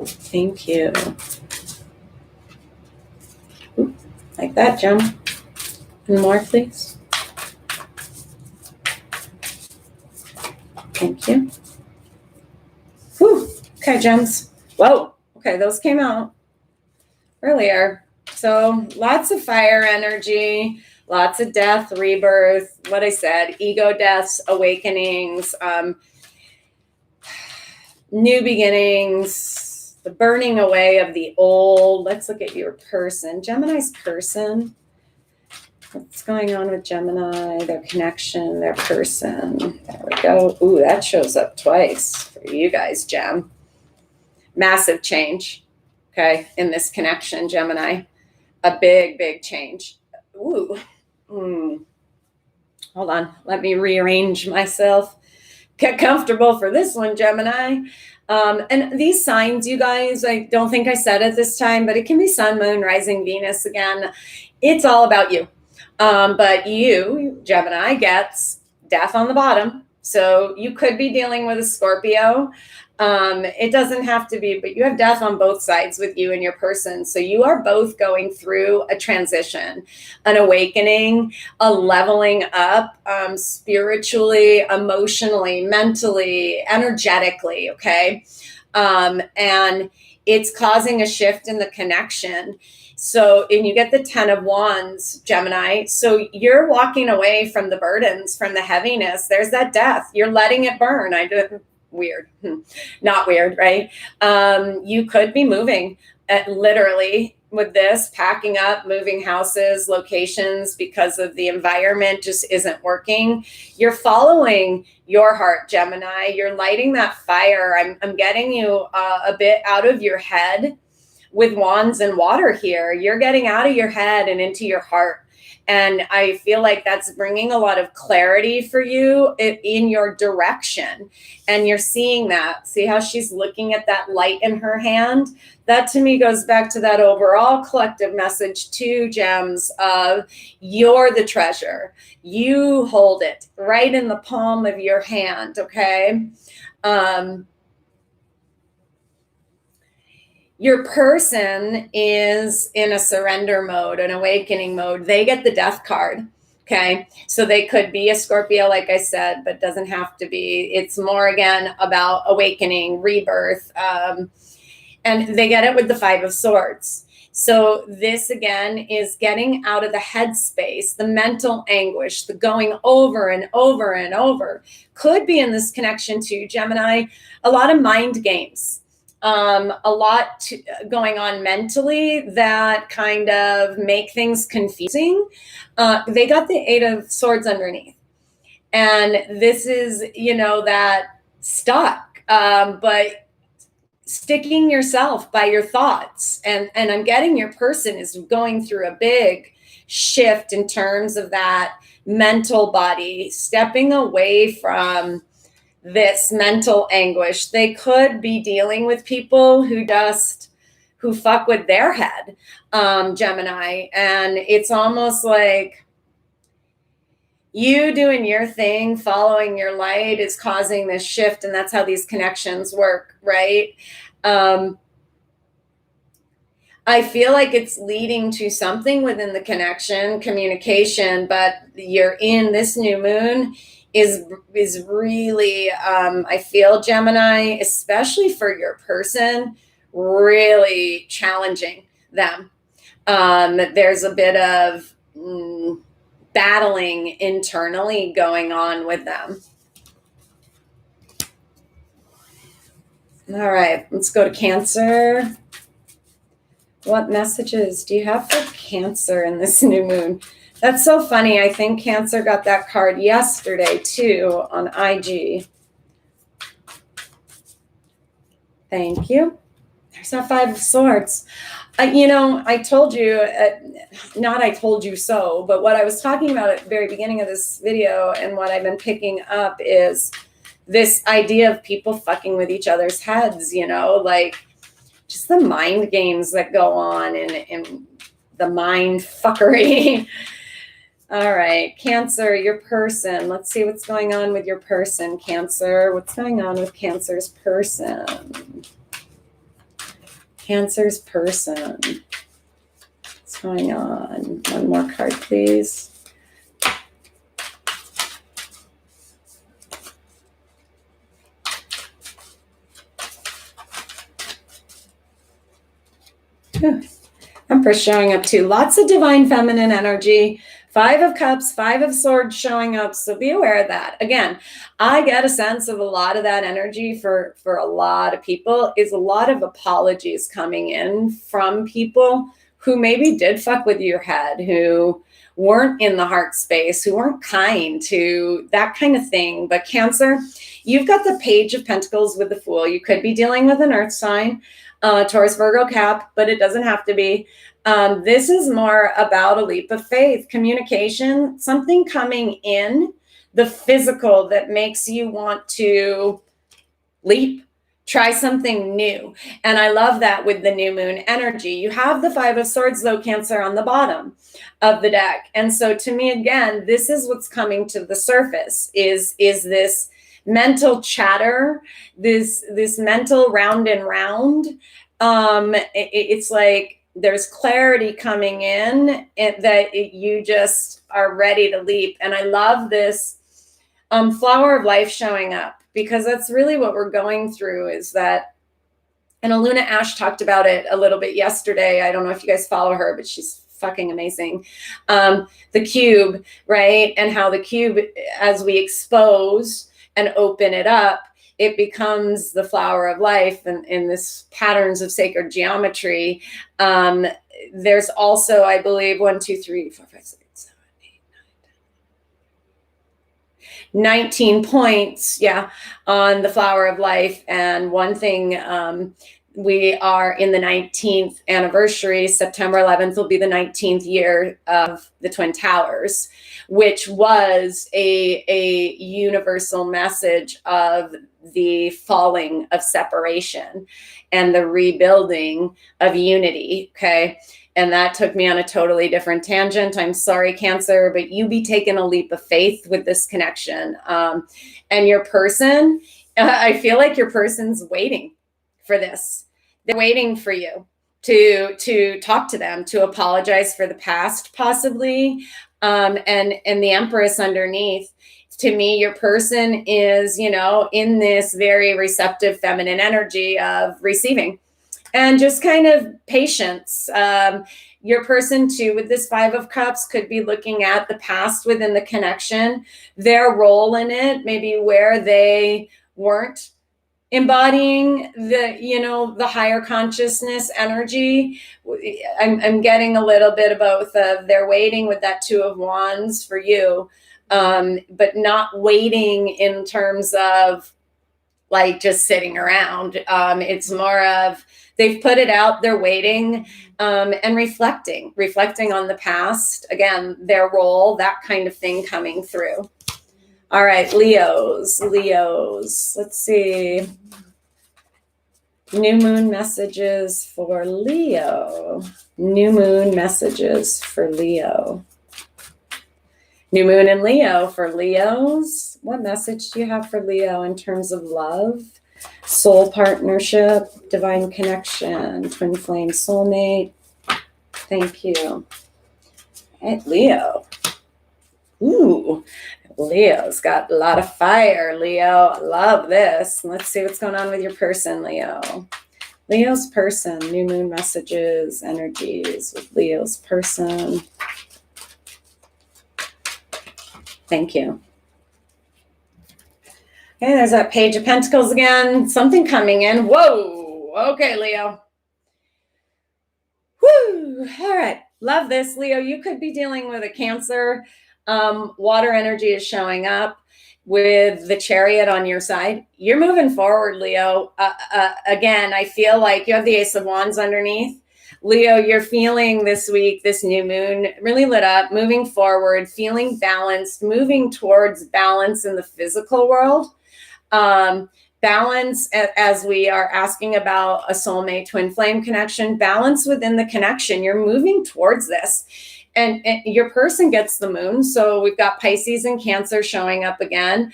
Thank you. Ooh, like that, Gem. And more, please. Thank you. Whew. Okay, Gems. Whoa. Okay, those came out earlier. So lots of fire energy, lots of death, rebirth, what I said, ego deaths, awakenings, new beginnings, the burning away of the old. Let's look at your person. Gemini's person. What's going on with Gemini, their connection, their person? There we go. Ooh, that shows up twice for you guys, Gem. Massive change, okay, in this connection, Gemini. A big, big change. Ooh. Hold on. Let me rearrange myself. Get comfortable for this one, Gemini. And these signs, you guys, I don't think I said it this time, but it can be Sun, Moon, Rising, Venus again. It's all about you. But you, Gemini, gets death on the bottom. So you could be dealing with a Scorpio. It doesn't have to be, but you have death on both sides with you and your person. So you are both going through a transition, an awakening, a leveling up, spiritually, emotionally, mentally, energetically. Okay. And it's causing a shift in the connection. So, and you get the 10 of Wands, Gemini. So you're walking away from the burdens, from the heaviness. There's that death. You're letting it burn. Weird. Not weird, right? You could be moving literally with this, packing up, moving houses, locations, because of the environment just isn't working. You're following your heart, Gemini. You're lighting that fire. I'm getting you a bit out of your head with Wands and water here. You're getting out of your head and into your heart. And I feel like that's bringing a lot of clarity for you in your direction. And you're seeing that. See how she's looking at that light in her hand? That to me goes back to that overall collective message too, Gems, of you're the treasure. You hold it right in the palm of your hand, okay? Your person is in a surrender mode, an awakening mode. They get the death card. Okay. So they could be a Scorpio, like I said, but doesn't have to be. It's more, again, about awakening, rebirth. And they get it with the 5 of Swords. So this, again, is getting out of the headspace, the mental anguish, the going over and over and over. Could be in this connection to Gemini, a lot of mind games. A lot going on mentally that kind of make things confusing. They got the 8 of Swords underneath. And this is, that stuck, but sticking yourself by your thoughts. And I'm getting your person is going through a big shift in terms of that mental body, stepping away from this mental anguish. They could be dealing with people who fuck with their head, Gemini. And it's almost like you doing your thing, following your light is causing this shift. And that's how these connections work, right? I feel like it's leading to something within the connection, communication, but you're in this new moon is really, I feel, Gemini, especially for your person, really challenging them. There's a bit of battling internally going on with them. All right, let's go to Cancer. What messages do you have for Cancer in this new moon? That's so funny. I think Cancer got that card yesterday too on IG. Thank you. There's that 5 of Swords. I told you, not I told you so, but what I was talking about at the very beginning of this video and what I've been picking up is this idea of people fucking with each other's heads, like just the mind games that go on and the mind fuckery. All right, Cancer, your person. Let's see what's going on with your person, Cancer. What's going on with Cancer's person? Cancer's person. What's going on? One more card, please. Empress showing up too. Lots of divine feminine energy. 5 of Cups, 5 of Swords showing up. So be aware of that. Again, I get a sense of a lot of that energy for a lot of people is a lot of apologies coming in from people who maybe did fuck with your head, who weren't in the heart space, who weren't kind to that kind of thing. But Cancer, you've got the Page of Pentacles with the Fool. You could be dealing with an earth sign, Taurus, Virgo, Cap, but it doesn't have to be. This is more about a leap of faith, communication, something coming in the physical that makes you want to leap, try something new. And I love that with the new moon energy. You have the 5 of Swords, though, Cancer, on the bottom of the deck. And so to me, again, this is what's coming to the surface is this mental chatter, this mental round and round. It's like, there's clarity coming in that you just are ready to leap. And I love this flower of life showing up, because that's really what we're going through is that, and Aluna Ash talked about it a little bit yesterday. I don't know if you guys follow her, but she's fucking amazing. The cube, right? And how the cube, as we expose and open it up, it becomes the flower of life and in this patterns of sacred geometry. There's also, I believe, 1, 2, 3, 4, 5, 6, 7, 8, 9, 10, 19 points, yeah, on the flower of life. And one thing, we are in the 19th anniversary. September 11th will be the 19th year of the Twin Towers, which was a universal message of the falling of separation and the rebuilding of unity. Okay. And that took me on a totally different tangent. I'm sorry, Cancer, but you be taking a leap of faith with this connection. And your person, I feel like your person's waiting for this. They're waiting for you to talk to them, to apologize for the past, possibly. And the Empress underneath. To me, your person is, in this very receptive feminine energy of receiving and just kind of patience. Your person too, with this 5 of Cups, could be looking at the past within the connection, their role in it, maybe where they weren't embodying the higher consciousness energy. I'm getting a little bit of both of they're waiting with that 2 of Wands for you. But not waiting in terms of like just sitting around. It's more of they've put it out, they're waiting, and reflecting on the past, again, their role, that kind of thing coming through. All right, Leos, let's see. New moon messages for Leo. New moon messages for Leo. New moon in Leo for Leos. What message do you have for Leo in terms of love, soul partnership, divine connection, twin flame soulmate? Thank you. All right, Leo. Ooh, Leo's got a lot of fire, Leo. I love this. Let's see what's going on with your person, Leo. Leo's person, new moon messages, energies with Leo's person. Thank you. Okay, there's that Page of Pentacles again. Something coming in. Whoa. Okay, Leo. Whoo. All right. Love this, Leo. You could be dealing with a Cancer. Water energy is showing up with the Chariot on your side. You're moving forward, Leo. Again, I feel like you have the Ace of Wands underneath. Leo, you're feeling this week, this new moon really lit up, moving forward, feeling balanced, moving towards balance in the physical world. balance, as we are asking about a soulmate twin flame connection, balance within the connection. You're moving towards this. And your person gets the moon. So we've got Pisces and Cancer showing up again.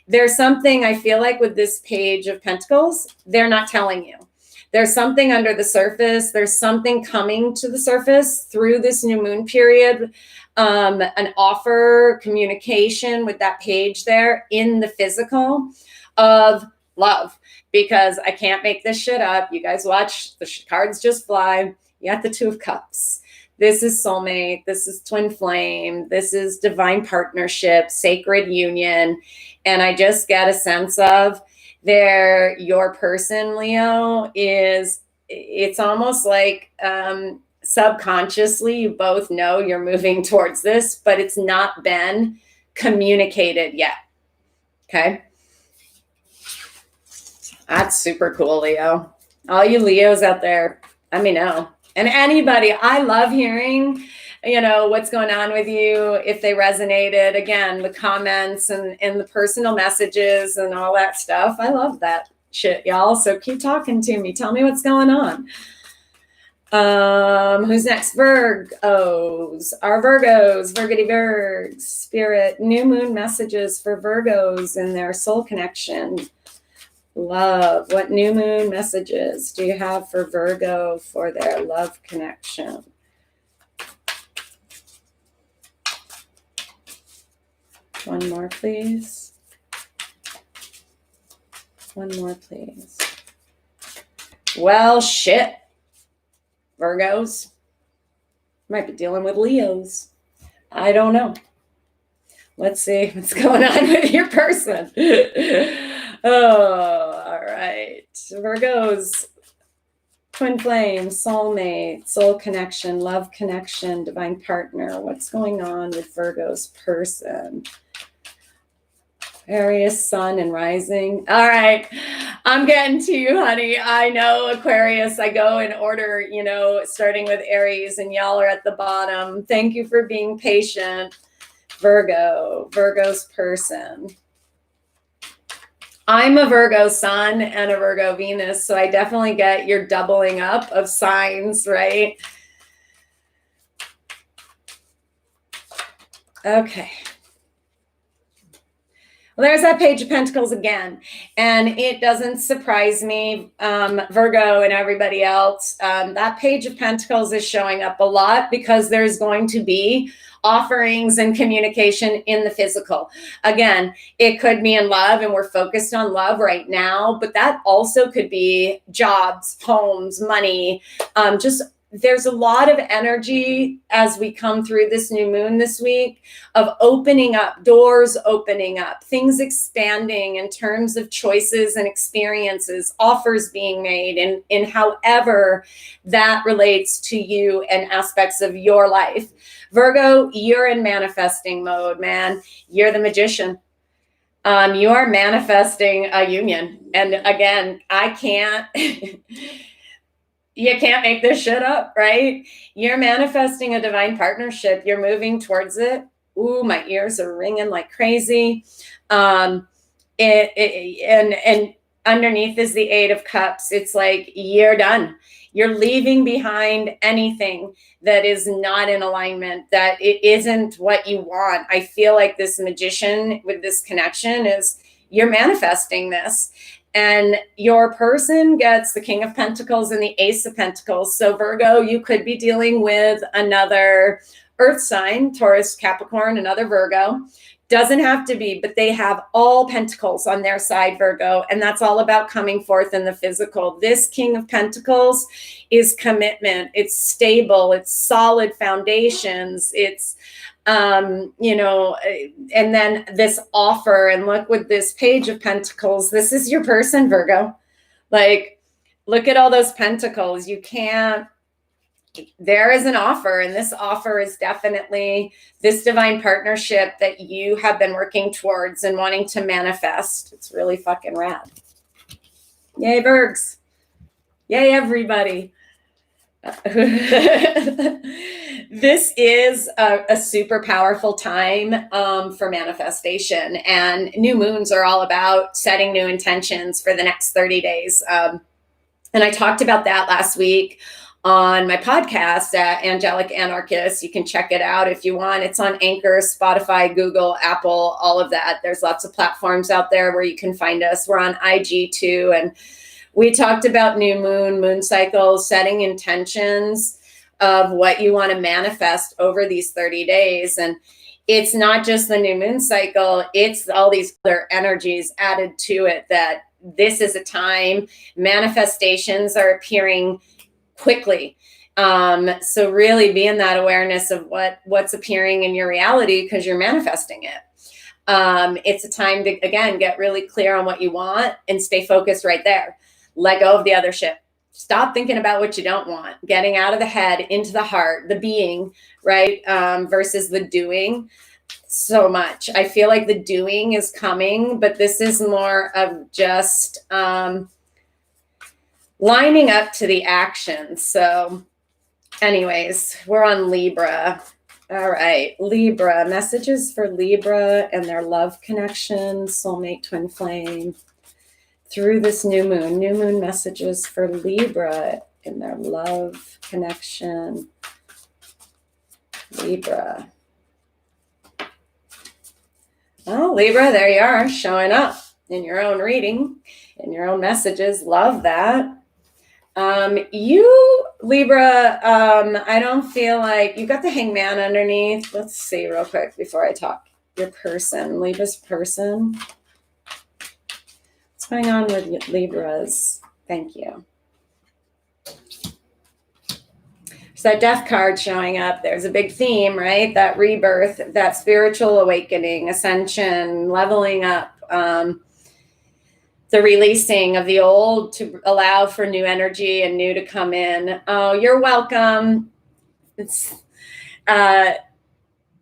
There's something I feel like with this Page of Pentacles, they're not telling you. There's something under the surface. There's something coming to the surface through this new moon period. An offer, communication with that page there in the physical of love, because I can't make this shit up. You guys watch, the cards just fly. You got the Two of Cups. This is soulmate. This is twin flame. This is divine partnership, sacred union. And I just get a sense of your person, Leo, it's almost like subconsciously you both know you're moving towards this, but it's not been communicated yet. Okay. That's super cool, Leo. All you Leos out there, let me know. And anybody, I love hearing, what's going on with you, if they resonated. Again, the comments and the personal messages and all that stuff. I love that shit, y'all. So keep talking to me. Tell me what's going on. Who's next? Virgos. Our Virgos, Virgity Virgs, Spirit, new moon messages for Virgos in their soul connection. Love. What new moon messages do you have for Virgo for their love connection? One more, please. One more, please. Well, shit. Virgos. Might be dealing with Leos. I don't know. Let's see what's going on with your person. Oh, all right. Virgos, twin flame, soulmate, soul connection, love connection, divine partner. What's going on with Virgo's person? Aquarius, sun and rising. All right. I'm getting to you, honey. I know, Aquarius. I go in order, starting with Aries, and y'all are at the bottom. Thank you for being patient. Virgo's person. I'm a Virgo sun and a Virgo Venus, so I definitely get your doubling up of signs, right? Okay. Well, there's that Page of Pentacles again, and it doesn't surprise me, Virgo and everybody else. That Page of Pentacles is showing up a lot because there's going to be offerings and communication in the physical. Again, it could be in love, and we're focused on love right now, but that also could be jobs, homes, money, there's a lot of energy as we come through this new moon this week of opening up, doors opening up, things expanding in terms of choices and experiences, offers being made in however that relates to you and aspects of your life. Virgo, you're in manifesting mode, man. You're the magician. You are manifesting a union. And again, I can't... You can't make this shit up, right? You're manifesting a divine partnership. You're moving towards it. Ooh, my ears are ringing like crazy. And underneath is the Eight of Cups. It's like, you're done. You're leaving behind anything that is not in alignment, that it isn't what you want. I feel like this magician with this connection is you're manifesting this. And your person gets the King of Pentacles and the Ace of Pentacles. So Virgo, you could be dealing with another earth sign, Taurus, Capricorn, another Virgo. Doesn't have to be, but they have all pentacles on their side, Virgo. And that's all about coming forth in the physical. This King of Pentacles is commitment. It's stable. It's solid foundations. It's and then this offer, and look with this Page of Pentacles, this is your person, Virgo. Like, look at all those pentacles. There is an offer, and this offer is definitely this divine partnership that you have been working towards and wanting to manifest. It's really fucking rad. Yay, Virgs. Yay, everybody. This is a super powerful time for manifestation, and new moons are all about setting new intentions for the next 30 days. And I talked about that last week on my podcast at Angelic Anarchist. You can check it out if you want. It's on Anchor, Spotify, Google, Apple, all of that. There's lots of platforms out there where you can find us. We're on IG too. And we talked about new moon, moon cycles, setting intentions of what you want to manifest over these 30 days. And it's not just the new moon cycle, it's all these other energies added to it, that this is a time manifestations are appearing quickly. So really be in that awareness of what's appearing in your reality, because you're manifesting it. It's a time to, again, get really clear on what you want and stay focused right there. Let go of the other shit. Stop thinking about what you don't want. Getting out of the head, into the heart, the being, right? Versus the doing. So much. I feel like the doing is coming, but this is more of just lining up to the action. So anyways, we're on Libra. All right, Libra, messages for Libra and their love connection, soulmate, twin flame. Through this new moon messages for Libra in their love connection. Libra. Oh, Libra, there you are, showing up in your own reading, in your own messages. Love that. You, Libra, I don't feel like you got the Hangman underneath. Let's see real quick before I talk. Your person, Libra's person. What's going on with Libras? Thank you. There's that death card showing up. There's a big theme, right? That rebirth, that spiritual awakening, ascension, leveling up, the releasing of the old to allow for new energy and new to come in. Oh, you're welcome. It's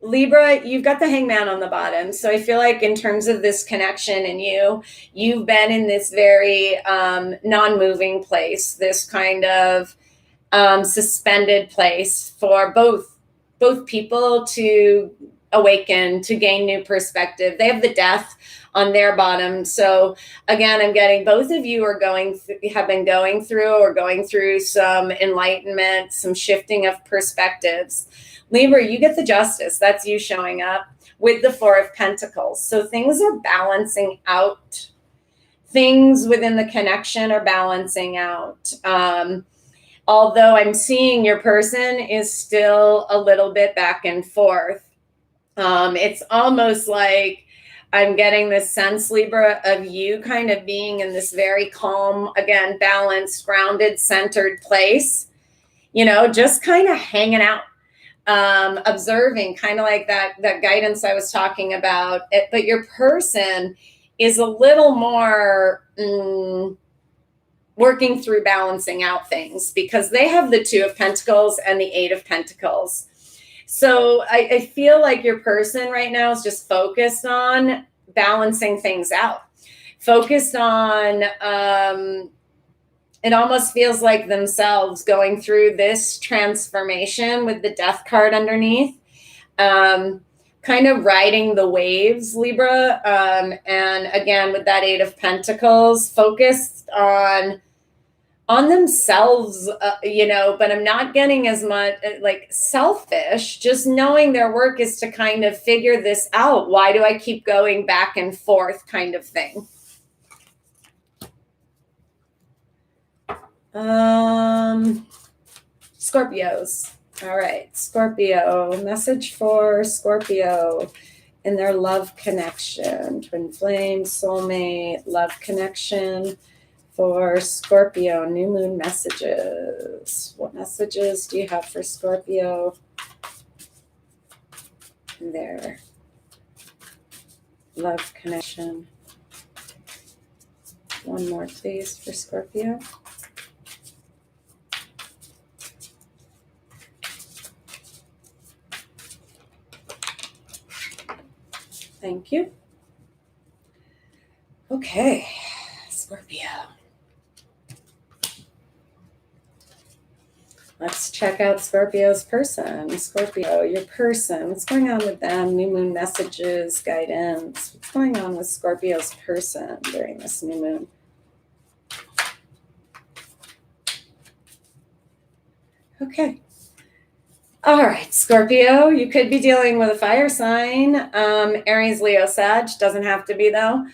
Libra, you've got the Hangman on the bottom. So I feel like in terms of this connection and you've been in this very non-moving place, this kind of suspended place for both people to awaken, to gain new perspective. They have the death on their bottom. So again, I'm getting both of you are have been going through some enlightenment, some shifting of perspectives. Libra, you get the Justice. That's you showing up with the Four of Pentacles. So things are balancing out. Things within the connection are balancing out. Although I'm seeing your person is still a little bit back and forth. It's almost like I'm getting this sense, Libra, of you kind of being in this very calm, again, balanced, grounded, centered place, just kind of hanging out, observing, kind of like that guidance I was talking about. But your person is a little more working through balancing out things, because they have the Two of Pentacles and the Eight of Pentacles. So I feel like your person right now is just focused on balancing things out, focused on, it almost feels like themselves going through this transformation with the Death card underneath, kind of riding the waves, Libra. And again, with that Eight of Pentacles, focused on themselves, but I'm not getting as much like selfish, just knowing their work is to kind of figure this out. Why do I keep going back and forth kind of thing? Scorpios. All right, Scorpio, message for Scorpio in their love connection, twin flame, soulmate, love connection. For Scorpio, new moon messages. What messages do you have for Scorpio? Their love connection. One more, please, for Scorpio. Thank you. Okay, Scorpio. Let's check out Scorpio's person. Scorpio, your person. What's going on with them? New moon messages, guidance. What's going on with Scorpio's person during this new moon? Okay. All right, Scorpio, you could be dealing with a fire sign. Aries, Leo, Sag. Doesn't have to be, though.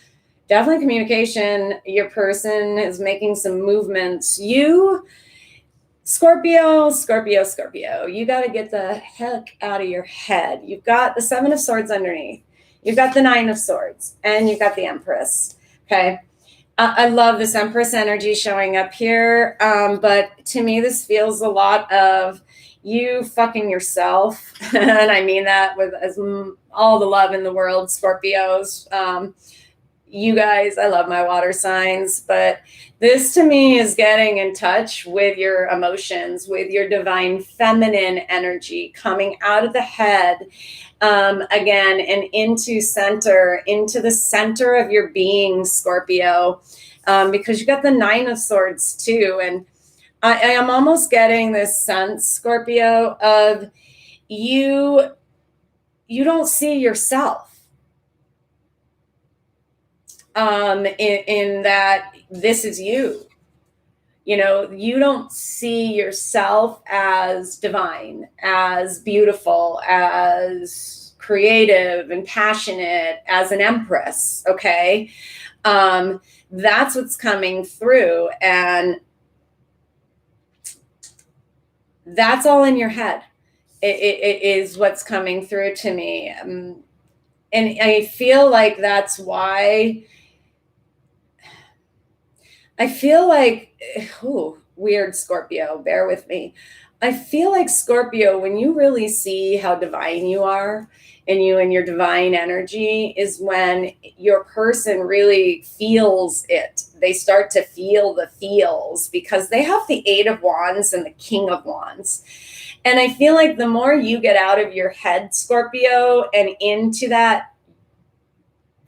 Definitely communication. Your person is making some movements. You, Scorpio, you got to get the heck out of your head. You've got the Seven of Swords underneath. You've got the Nine of Swords. And you've got the Empress. Okay. I love this Empress energy showing up here. But to me, this feels a lot of you fucking yourself. And I mean that with all the love in the world, Scorpios. You guys, I love my water signs, but this to me is getting in touch with your emotions, with your divine feminine energy coming out of the head again and into the center of your being, Scorpio, because you got the Nine of Swords too. And I am almost getting this sense, Scorpio, of you don't see yourself. In that this is you. You know, you don't see yourself as divine, as beautiful, as creative and passionate, as an empress, okay? That's what's coming through, and that's all in your head. It is what's coming through to me. And I feel like that's why I feel like, weird Scorpio, bear with me. I feel like Scorpio, when you really see how divine you are and you and your divine energy is when your person really feels it. They start to feel the feels because they have the Eight of Wands and the King of Wands. And I feel like the more you get out of your head, Scorpio, and into that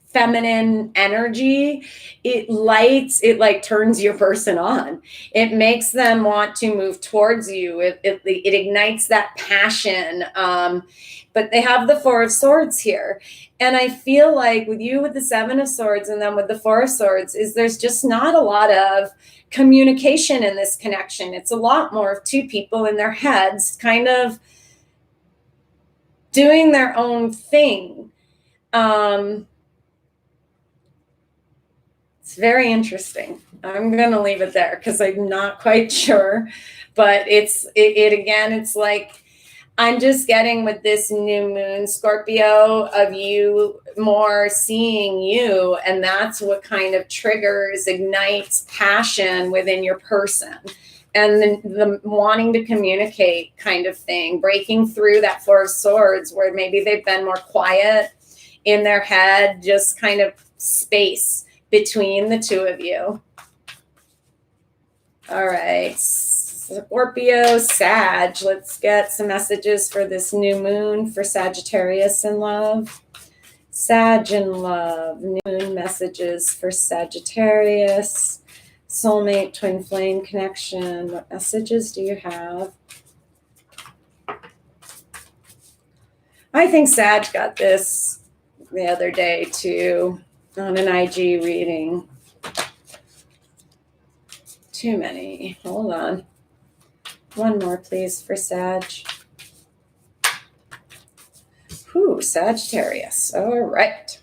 feminine energy, it like turns your person on. It makes them want to move towards you. It ignites that passion. But they have the Four of Swords here. And I feel like with you with the Seven of Swords and then with the Four of Swords is there's just not a lot of communication in this connection. It's a lot more of two people in their heads kind of doing their own thing. It's very interesting. I'm going to leave it there because I'm not quite sure. But it's like I'm just getting with this new moon, Scorpio, of you more seeing you. And that's what kind of triggers, ignites passion within your person. And the wanting to communicate kind of thing, breaking through that Four of Swords where maybe they've been more quiet in their head, just kind of space between the two of you. All right, Scorpio, Sag. Let's get some messages for this new moon for Sagittarius in love. Sag in love, new moon messages for Sagittarius. Soulmate, twin flame connection. What messages do you have? I think Sag got this the other day too on an IG reading. Too many. Hold on. One more, please, for Sag. Sagittarius. All right.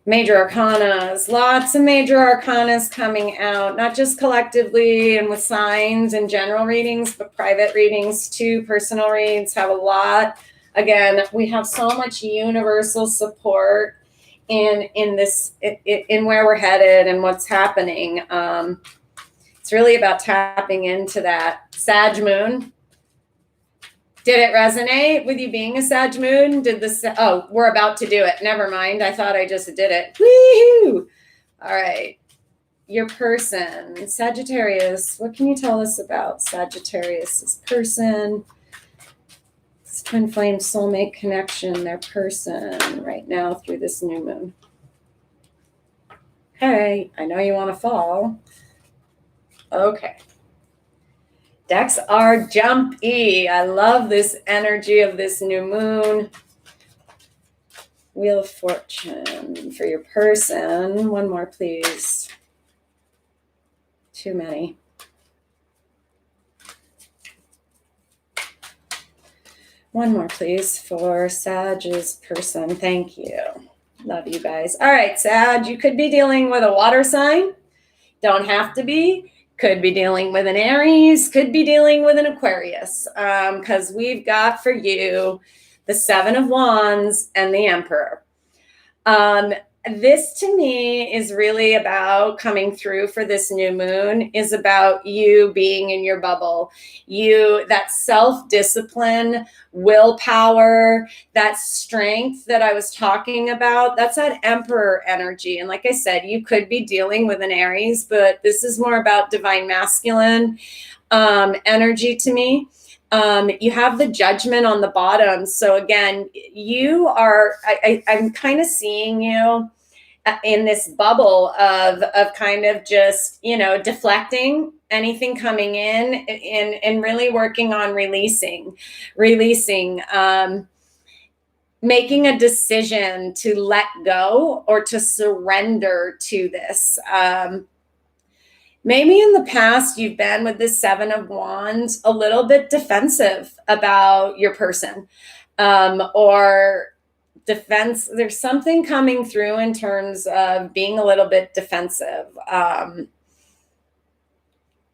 Major arcanas. Lots of major arcanas coming out, not just collectively and with signs and general readings, but private readings too. Personal reads have a lot. Again, we have so much universal support in this, in where we're headed and what's happening. It's really about tapping into that Sag moon. Did it resonate with you being a Sag moon? Oh, we're about to do it. Never mind. I thought I just did it. Woo-hoo! All right. Your person, Sagittarius. What can you tell us about Sagittarius's person? It's twin flame soulmate connection, their person right now through this new moon. Okay. I know you want to fall. Okay. Decks are jumpy. I love this energy of this new moon. Wheel of Fortune for your person. One more, please. Too many. One more, please, for Sag's person. Thank you. Love you guys. All right, Sag, you could be dealing with a water sign. Don't have to be. Could be dealing with an Aries. Could be dealing with an Aquarius. Because we've got for you the Seven of Wands and the Emperor. This to me is really about coming through for this new moon, is about you being in your bubble. That self-discipline, willpower, that strength that I was talking about, that's that Emperor energy. And like I said, you could be dealing with an Aries, but this is more about divine masculine energy to me. You have the Judgment on the bottom. So again, you are, I'm kind of seeing you in this bubble of kind of just, deflecting anything coming in and really working on releasing, making a decision to let go or to surrender to this. Maybe in the past, you've been with this Seven of Wands a little bit defensive about your person, or defense. There's something coming through in terms of being a little bit defensive.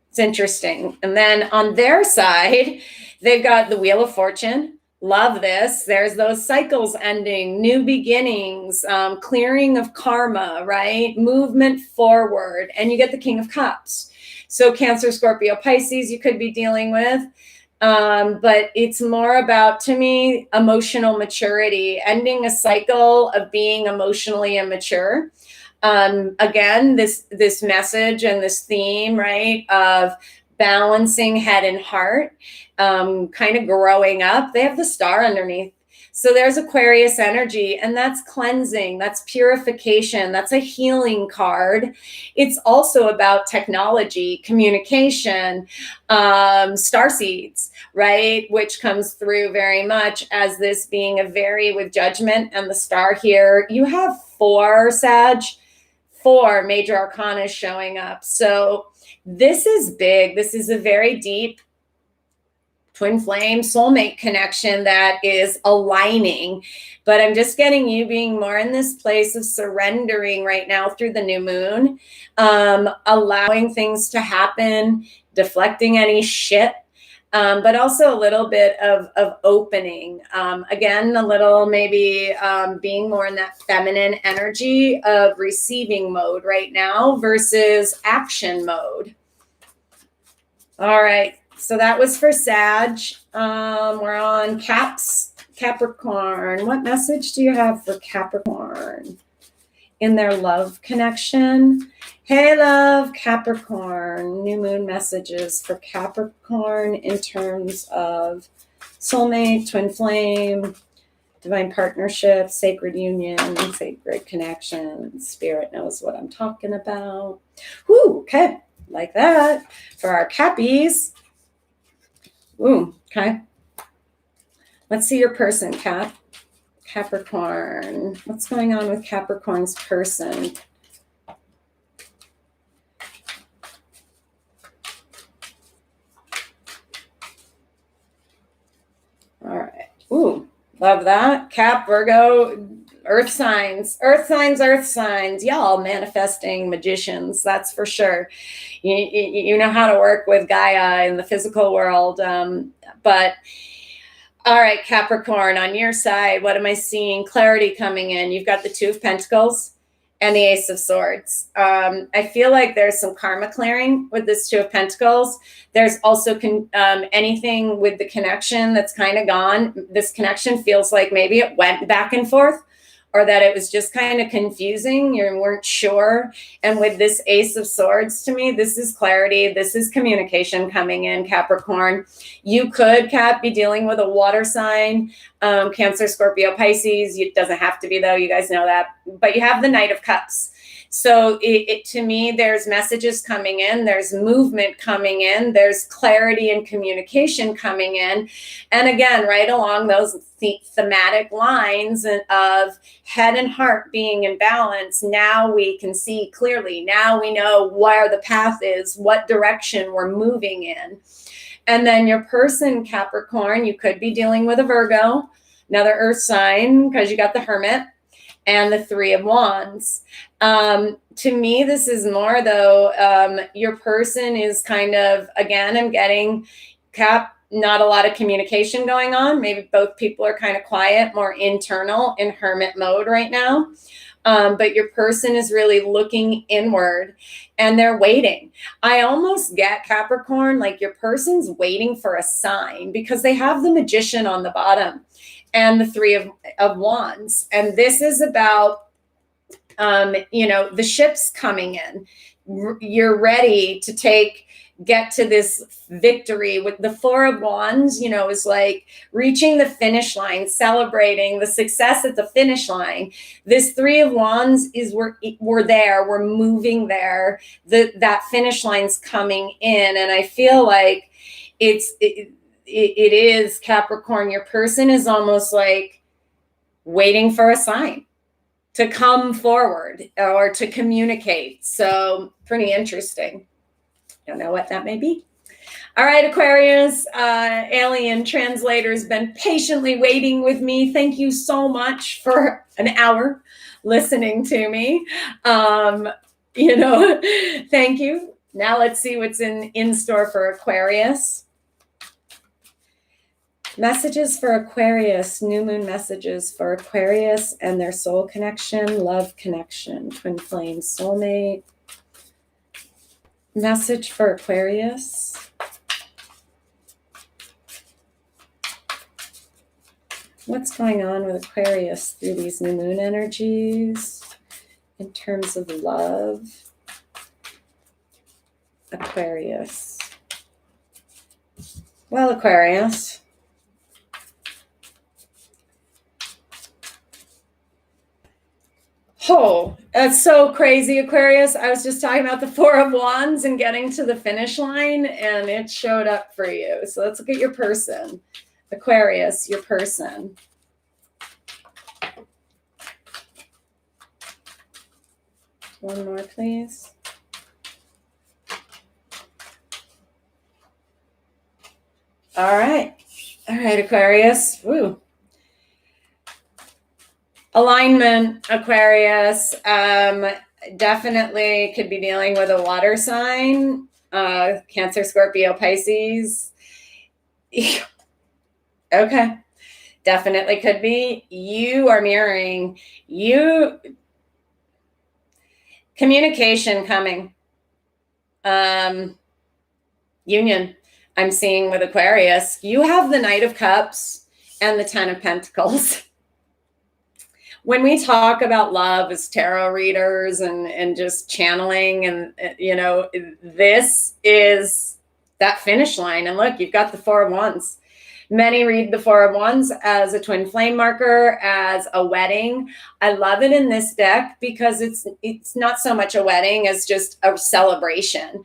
It's interesting. And then on their side, they've got the Wheel of Fortune. Love this. There's those cycles ending, new beginnings, clearing of karma, right? Movement forward. And you get the King of Cups. So Cancer, Scorpio, Pisces, you could be dealing with. But it's more about, to me, emotional maturity, ending a cycle of being emotionally immature. Again, this message and this theme, right, of balancing head and heart, kind of growing up. They have the star underneath. So there's Aquarius energy, and that's cleansing, that's purification, that's a healing card. It's also about technology, communication, star seeds, right? Which comes through very much as this being a very with Judgment and the star here. You have four major arcana showing up. So this is big. This is a very deep twin flame soulmate connection that is aligning. But I'm just getting you being more in this place of surrendering right now through the new moon, allowing things to happen, deflecting any shit, but also a little bit of opening. Again, a little maybe being more in that feminine energy of receiving mode right now versus action mode. All right. So that was for Sag. We're on Capricorn. What message do you have for Capricorn in their love connection? Hey, love, Capricorn. New moon messages for Capricorn in terms of soulmate, twin flame, divine partnership, sacred union, sacred connection. Spirit knows what I'm talking about. Whoo, okay. Like that for our Cappies. Ooh, okay. Let's see your person, Capricorn. What's going on with Capricorn's person? All right. Ooh, love that. Cap, Virgo, earth signs. Y'all manifesting magicians, that's for sure. You know how to work with Gaia in the physical world. But all right, Capricorn, on your side, what am I seeing? Clarity coming in. You've got the Two of Pentacles and the Ace of Swords. I feel like there's some karma clearing with this Two of Pentacles. There's also anything with the connection that's kind of gone. This connection feels like maybe it went back and forth, or that it was just kind of confusing. You weren't sure. And with this Ace of Swords, to me, this is clarity. This is communication coming in, Capricorn. You could, Cap, be dealing with a water sign, Cancer, Scorpio, Pisces. It doesn't have to be, though. You guys know that. But you have the Knight of Cups. So to me, there's messages coming in, there's movement coming in, there's clarity and communication coming in. And again, right along those thematic lines of head and heart being in balance, now we can see clearly. Now we know where the path is, what direction we're moving in. And then your person, Capricorn, you could be dealing with a Virgo, another earth sign, because you got the Hermit and the Three of Wands. To me, this is more, though, your person is kind of, again, I'm getting not a lot of communication going on. Maybe both people are kind of quiet, more internal in hermit mode right now. But your person is really looking inward and they're waiting. I almost get, Capricorn, like your person's waiting for a sign, because they have the Magician on the bottom and the Three of Wands. And this is about, the ship's coming in. You're ready to get to this victory. With the Four of Wands, is like reaching the finish line, celebrating the success at the finish line. This Three of Wands is we're there, we're moving there. That finish line's coming in. And I feel like it is, Capricorn, your person is almost like waiting for a sign to come forward or to communicate. So pretty interesting. Don't know what that may be. All right, Aquarius, alien translator's been patiently waiting with me. Thank you so much for an hour listening to me. Thank you. Now let's see what's in store for Aquarius. Messages for Aquarius, new moon messages for Aquarius and their soul connection, love connection, twin flame, soulmate. Message for Aquarius. What's going on with Aquarius through these new moon energies in terms of love? Aquarius. Well, Aquarius. Oh, that's so crazy, Aquarius. I was just talking about the Four of Wands and getting to the finish line, and it showed up for you. So let's look at your person. Aquarius, your person. One more, please. All right. All right, Aquarius. Woo. Alignment, Aquarius, definitely could be dealing with a water sign, Cancer, Scorpio, Pisces. Okay, definitely could be. You are mirroring. Communication coming. Union, I'm seeing with Aquarius. You have the Knight of Cups and the Ten of Pentacles. When we talk about love as tarot readers and just channeling, and this is that finish line. And look, you've got the Four of Wands. Many read the Four of Wands as a twin flame marker, as a wedding. I love it in this deck because it's not so much a wedding as just a celebration.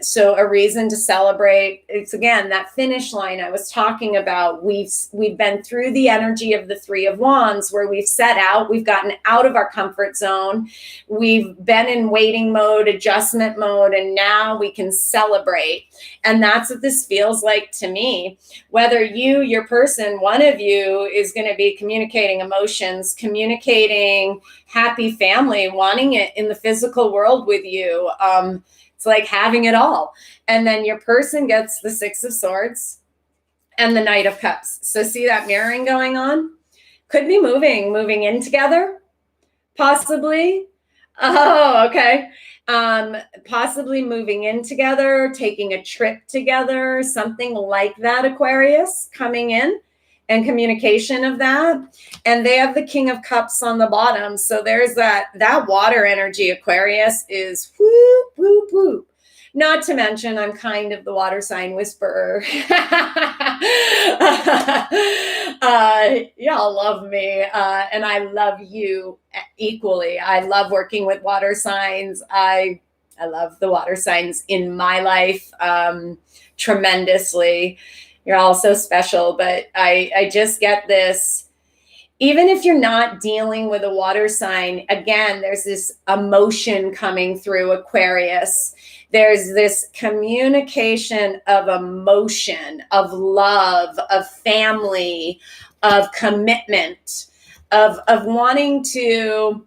So a reason to celebrate. It's, again, that finish line I was talking about. We've been through the energy of the Three of Wands, where we've set out, we've gotten out of our comfort zone. We've been in waiting mode, adjustment mode, and now we can celebrate. And that's what this feels like to me. Whether your person, one of you is going to be communicating emotions, communicating happy family, wanting it in the physical world with you. It's like having it all. And then your person gets the Six of Swords and the Knight of Cups. So see that mirroring going on? Could be moving in together, possibly. Oh, okay. Possibly moving in together, taking a trip together, something like that, Aquarius, coming in, and communication of that. And they have the King of Cups on the bottom. So there's that water energy, Aquarius, is whoop, whoop, whoop. Not to mention, I'm kind of the water sign whisperer. Y'all love me, and I love you equally. I love working with water signs. I love the water signs in my life tremendously. You're all so special, but I just get this. Even if you're not dealing with a water sign, again, there's this emotion coming through Aquarius. There's this communication of emotion, of love, of family, of commitment, of wanting to,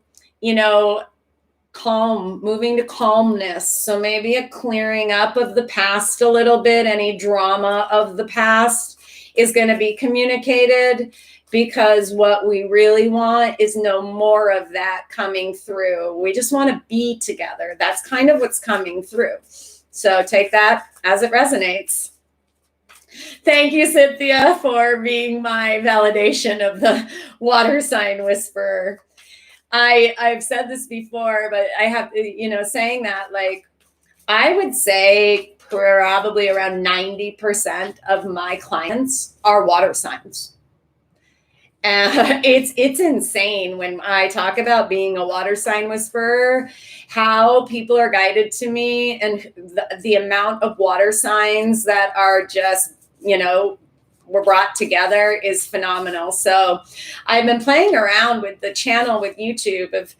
calm, moving to calmness. So maybe a clearing up of the past a little bit. Any drama of the past is going to be communicated, because what we really want is no more of that coming through. We just want to be together. That's kind of what's coming through. So take that as it resonates. Thank you, Cynthia, for being my validation of the water sign whisperer. I've said this before, but I have, saying that, like, I would say probably around 90% of my clients are water signs. It's insane when I talk about being a water sign whisperer, how people are guided to me, and the amount of water signs that are just, were brought together is phenomenal. So I've been playing around with the channel with YouTube of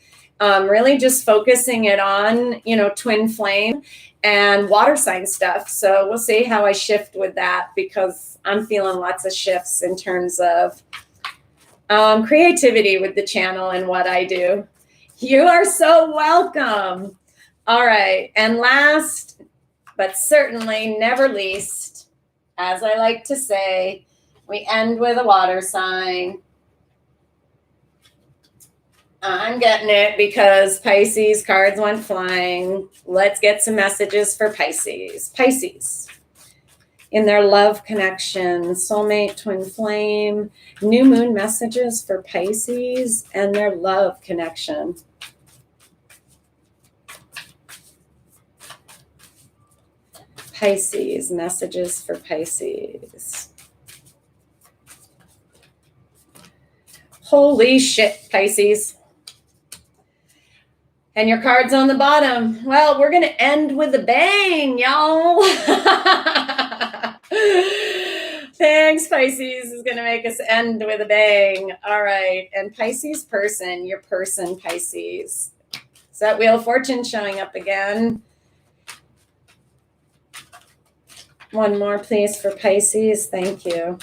really just focusing it on, twin flame and water sign stuff. So we'll see how I shift with that, because I'm feeling lots of shifts in terms of creativity with the channel and what I do. You are so welcome. All right. And last, but certainly never least, as I like to say, we end with a water sign. I'm getting it because Pisces cards went flying. Let's get some messages for Pisces. Pisces. In their love connection, soulmate, twin flame, new moon messages for Pisces and their love connection. Pisces, messages for Pisces. Holy shit, Pisces. And your card's on the bottom. Well, we're going to end with a bang, y'all. Thanks, Pisces is going to make us end with a bang. All right. And Pisces person, your person, Pisces. Is that Wheel of Fortune showing up again? One more, please, for Pisces. Thank you.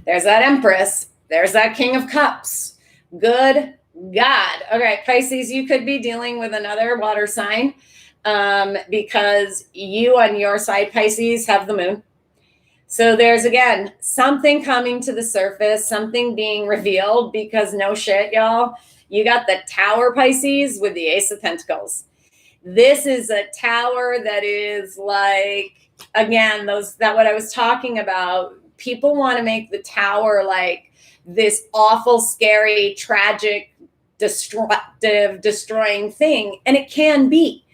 There's that Empress. There's that King of Cups. Good God. Okay, Pisces, you could be dealing with another water sign because you on your side, Pisces, have the moon. So there's, again, something coming to the surface, something being revealed, because no shit, y'all. You got the Tower, Pisces, with the Ace of Pentacles. This is a tower that is like, again, that what I was talking about. People want to make the tower like this awful, scary, tragic, destructive, destroying thing. And it can be.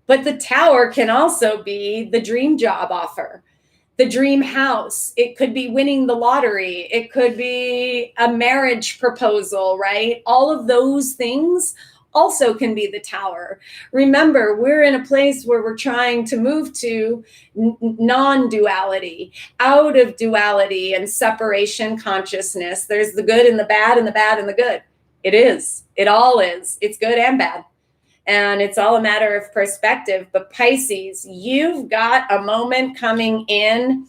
But the tower can also be the dream job offer, the dream house. It could be winning the lottery. It could be a marriage proposal, right? All of those things also can be the tower. Remember, we're in a place where we're trying to move to non-duality, out of duality and separation consciousness. There's the good and the bad and the bad and the good. It is. It all is. It's good and bad. And it's all a matter of perspective. But Pisces, you've got a moment coming in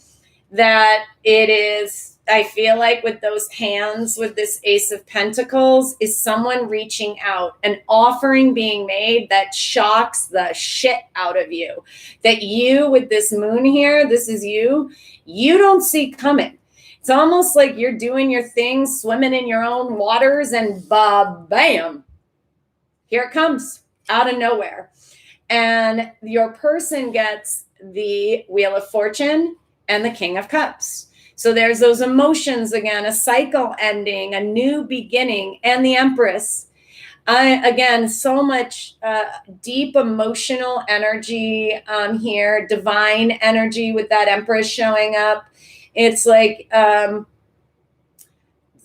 that it is, I feel like with those hands, with this Ace of Pentacles, is someone reaching out, an offering being made that shocks the shit out of you. That you, with this moon here, this is you don't see coming. It's almost like you're doing your thing, swimming in your own waters, and bam, here it comes out of nowhere. And your person gets the Wheel of Fortune and the King of Cups. So there's those emotions again, a cycle ending, a new beginning, and the Empress. Again, so much deep emotional energy here, divine energy with that Empress showing up. It's like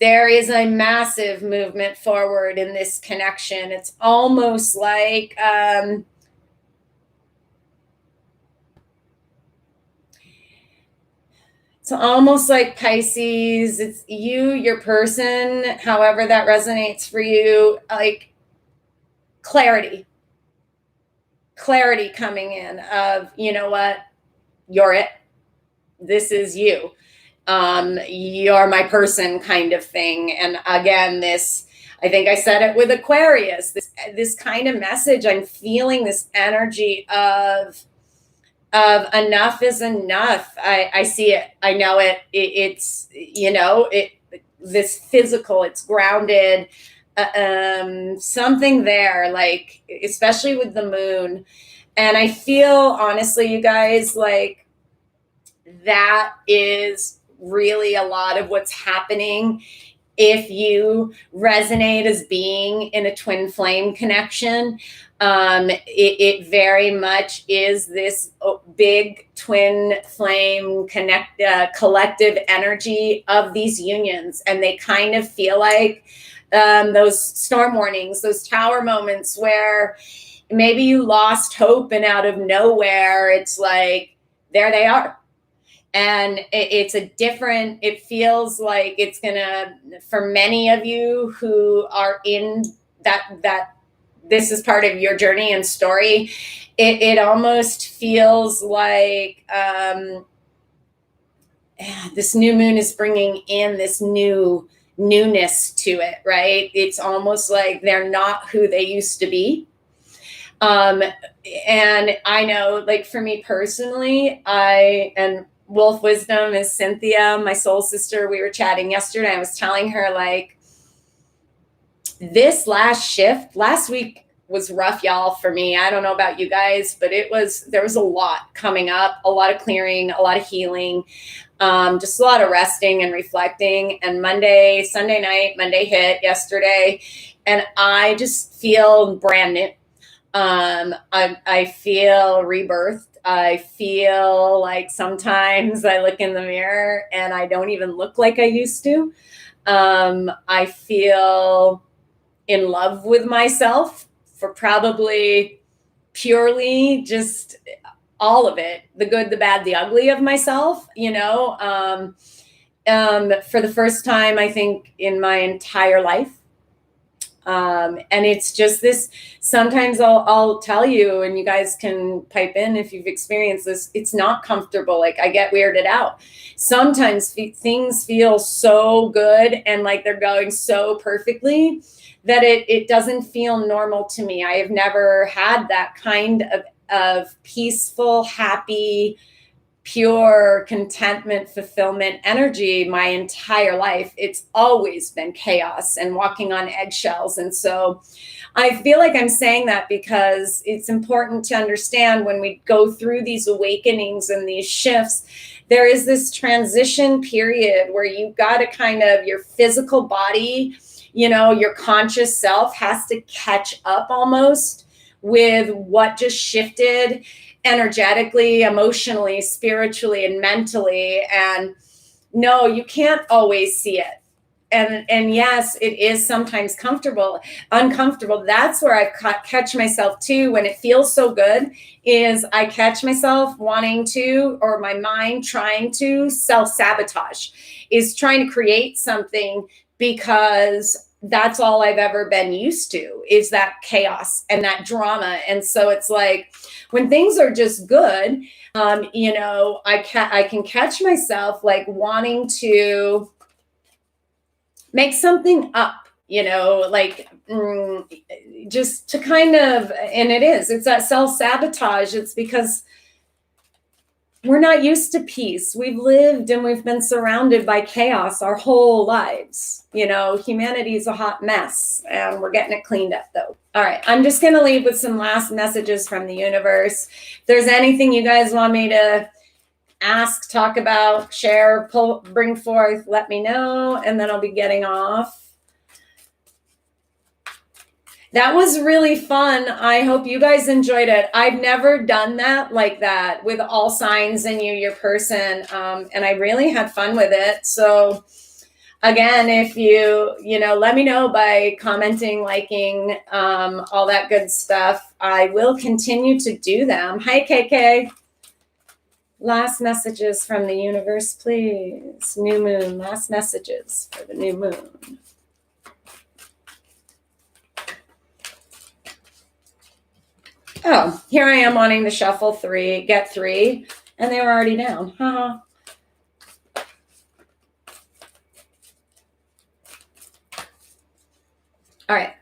there is a massive movement forward in this connection. It's almost like Pisces. It's you, your person, however that resonates for you, like clarity coming in of, you know what, you're it. This is you. You're my person kind of thing. And again, this, I think I said it with Aquarius, this kind of message, I'm feeling this energy of enough is enough. I see it. I know it. It's, you know, this physical, it's grounded, something there, like, especially with the moon. And I feel, honestly, you guys, like, that is really a lot of what's happening if you resonate as being in a twin flame connection. It very much is this big twin flame collective energy of these unions. And they kind of feel like those storm warnings, those tower moments where maybe you lost hope and out of nowhere, it's like, there they are. And it feels like it's gonna, for many of you who are in that this is part of your journey and story, it almost feels like this new moon is bringing in this newness to it, right? It's almost like they're not who they used to be. And I know, like, for me personally, and Wolf Wisdom is Cynthia, my soul sister. We were chatting yesterday. I was telling her, like, this last week was rough, y'all, for me. I don't know about you guys, but there was a lot coming up, a lot of clearing, a lot of healing, just a lot of resting and reflecting. And Sunday night, Monday hit yesterday, and I just feel brand new. I feel rebirthed. I feel like sometimes I look in the mirror and I don't even look like I used to. I feel in love with myself for probably purely just all of it, the good, the bad, the ugly of myself, you know, for the first time, I think, in my entire life. And it's just this, sometimes I'll tell you, and you guys can pipe in if you've experienced this, it's not comfortable. Like, I get weirded out. Sometimes things feel so good and like they're going so perfectly that it doesn't feel normal to me. I have never had that kind of peaceful, happy, pure contentment, fulfillment energy my entire life. It's always been chaos and walking on eggshells. And so I feel like I'm saying that because it's important to understand when we go through these awakenings and these shifts, there is this transition period where you've got to kind of, your physical body, you know, your conscious self has to catch up almost with what just shifted energetically, emotionally, spiritually, and mentally. And no, you can't always see it. And yes, it is sometimes uncomfortable. That's where I catch myself too, when it feels so good, is I catch myself wanting to, or my mind trying to self-sabotage, is trying to create something, because that's all I've ever been used to, is that chaos and that drama. And so it's like, when things are just good, you know, I can catch myself like wanting to make something up, you know, like just to kind of, and it's that self-sabotage. It's because we're not used to peace. We've lived and we've been surrounded by chaos our whole lives. You know, humanity is a hot mess, and we're getting it cleaned up though. All right, I'm just going to leave with some last messages from the universe. If there's anything you guys want me to ask, talk about, share, bring forth, let me know, and then I'll be getting off. That was really fun. I hope you guys enjoyed it. I've never done that like that with all signs and you, your person. And I really had fun with it. So Again, if let me know by commenting, liking, all that good stuff. I will continue to do them. Hi, KK. Last messages from the universe, please. New moon, last messages for the new moon. Oh, here I am wanting to shuffle get three, and they were already down. Haha. All right.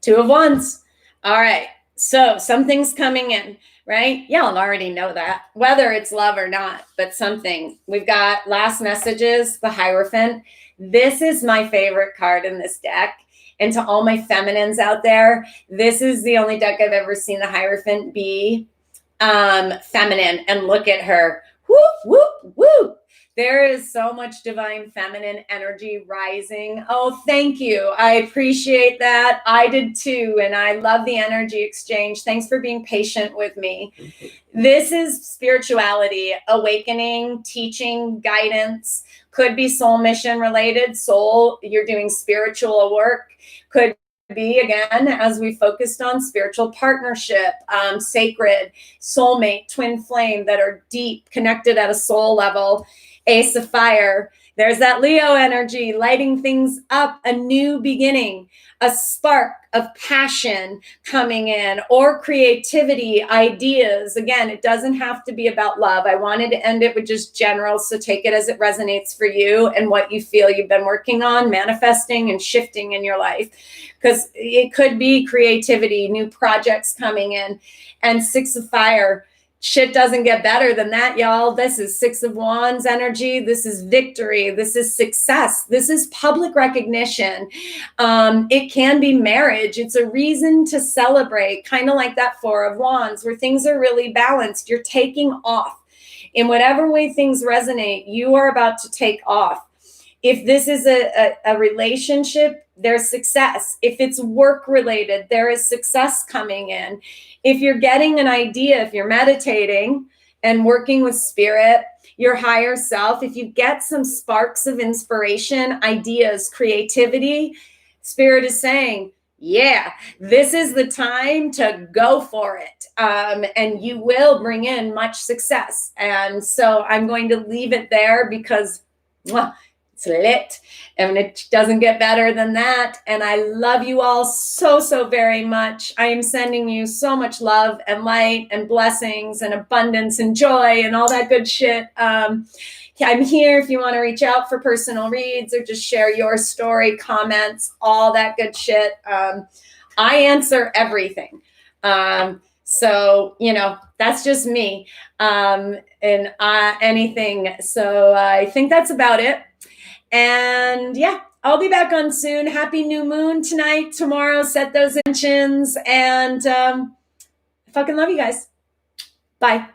Two of Wands. All right. So something's coming in, right? Y'all already know that, whether it's love or not, but something. We've got last messages, the Hierophant. This is my favorite card in this deck. And to all my feminines out there, this is the only deck I've ever seen the Hierophant be feminine. And look at her. Whoop, whoop, whoop. There is so much divine feminine energy rising. Oh, thank you. I appreciate that. I did too. And I love the energy exchange. Thanks for being patient with me. This is spirituality, awakening, teaching, guidance. Could be soul mission related. Soul, you're doing spiritual work. Could be, again, as we focused on, spiritual partnership, sacred, soulmate, twin flame that are deep, connected at a soul level. Ace of Fire. There's that Leo energy, lighting things up, a new beginning, a spark of passion coming in, or creativity, ideas. Again, it doesn't have to be about love. I wanted to end it with just general, so take it as it resonates for you and what you feel you've been working on, manifesting and shifting in your life. Because it could be creativity, new projects coming in. And Six of Fire. Shit doesn't get better than that, y'all. This is Six of Wands energy. This is victory. This is success. This is public recognition. It can be marriage. It's a reason to celebrate, kind of like that Four of Wands, where things are really balanced. You're taking off. In whatever way things resonate, you are about to take off. If this is a relationship, there's success. If it's work related, there is success coming in. If you're getting an idea, if you're meditating and working with spirit, your higher self, if you get some sparks of inspiration, ideas, creativity, spirit is saying, yeah, this is the time to go for it. And you will bring in much success. And so I'm going to leave it there because it's lit and it doesn't get better than that. And I love you all so, so very much. I am sending you so much love and light and blessings and abundance and joy and all that good shit. I'm here if you want to reach out for personal reads or just share your story, comments, all that good shit. I answer everything. So, that's just me and anything. So I think that's about it. And yeah, I'll be back on soon. Happy new moon tonight, tomorrow. Set those intentions. And I fucking love you guys. Bye.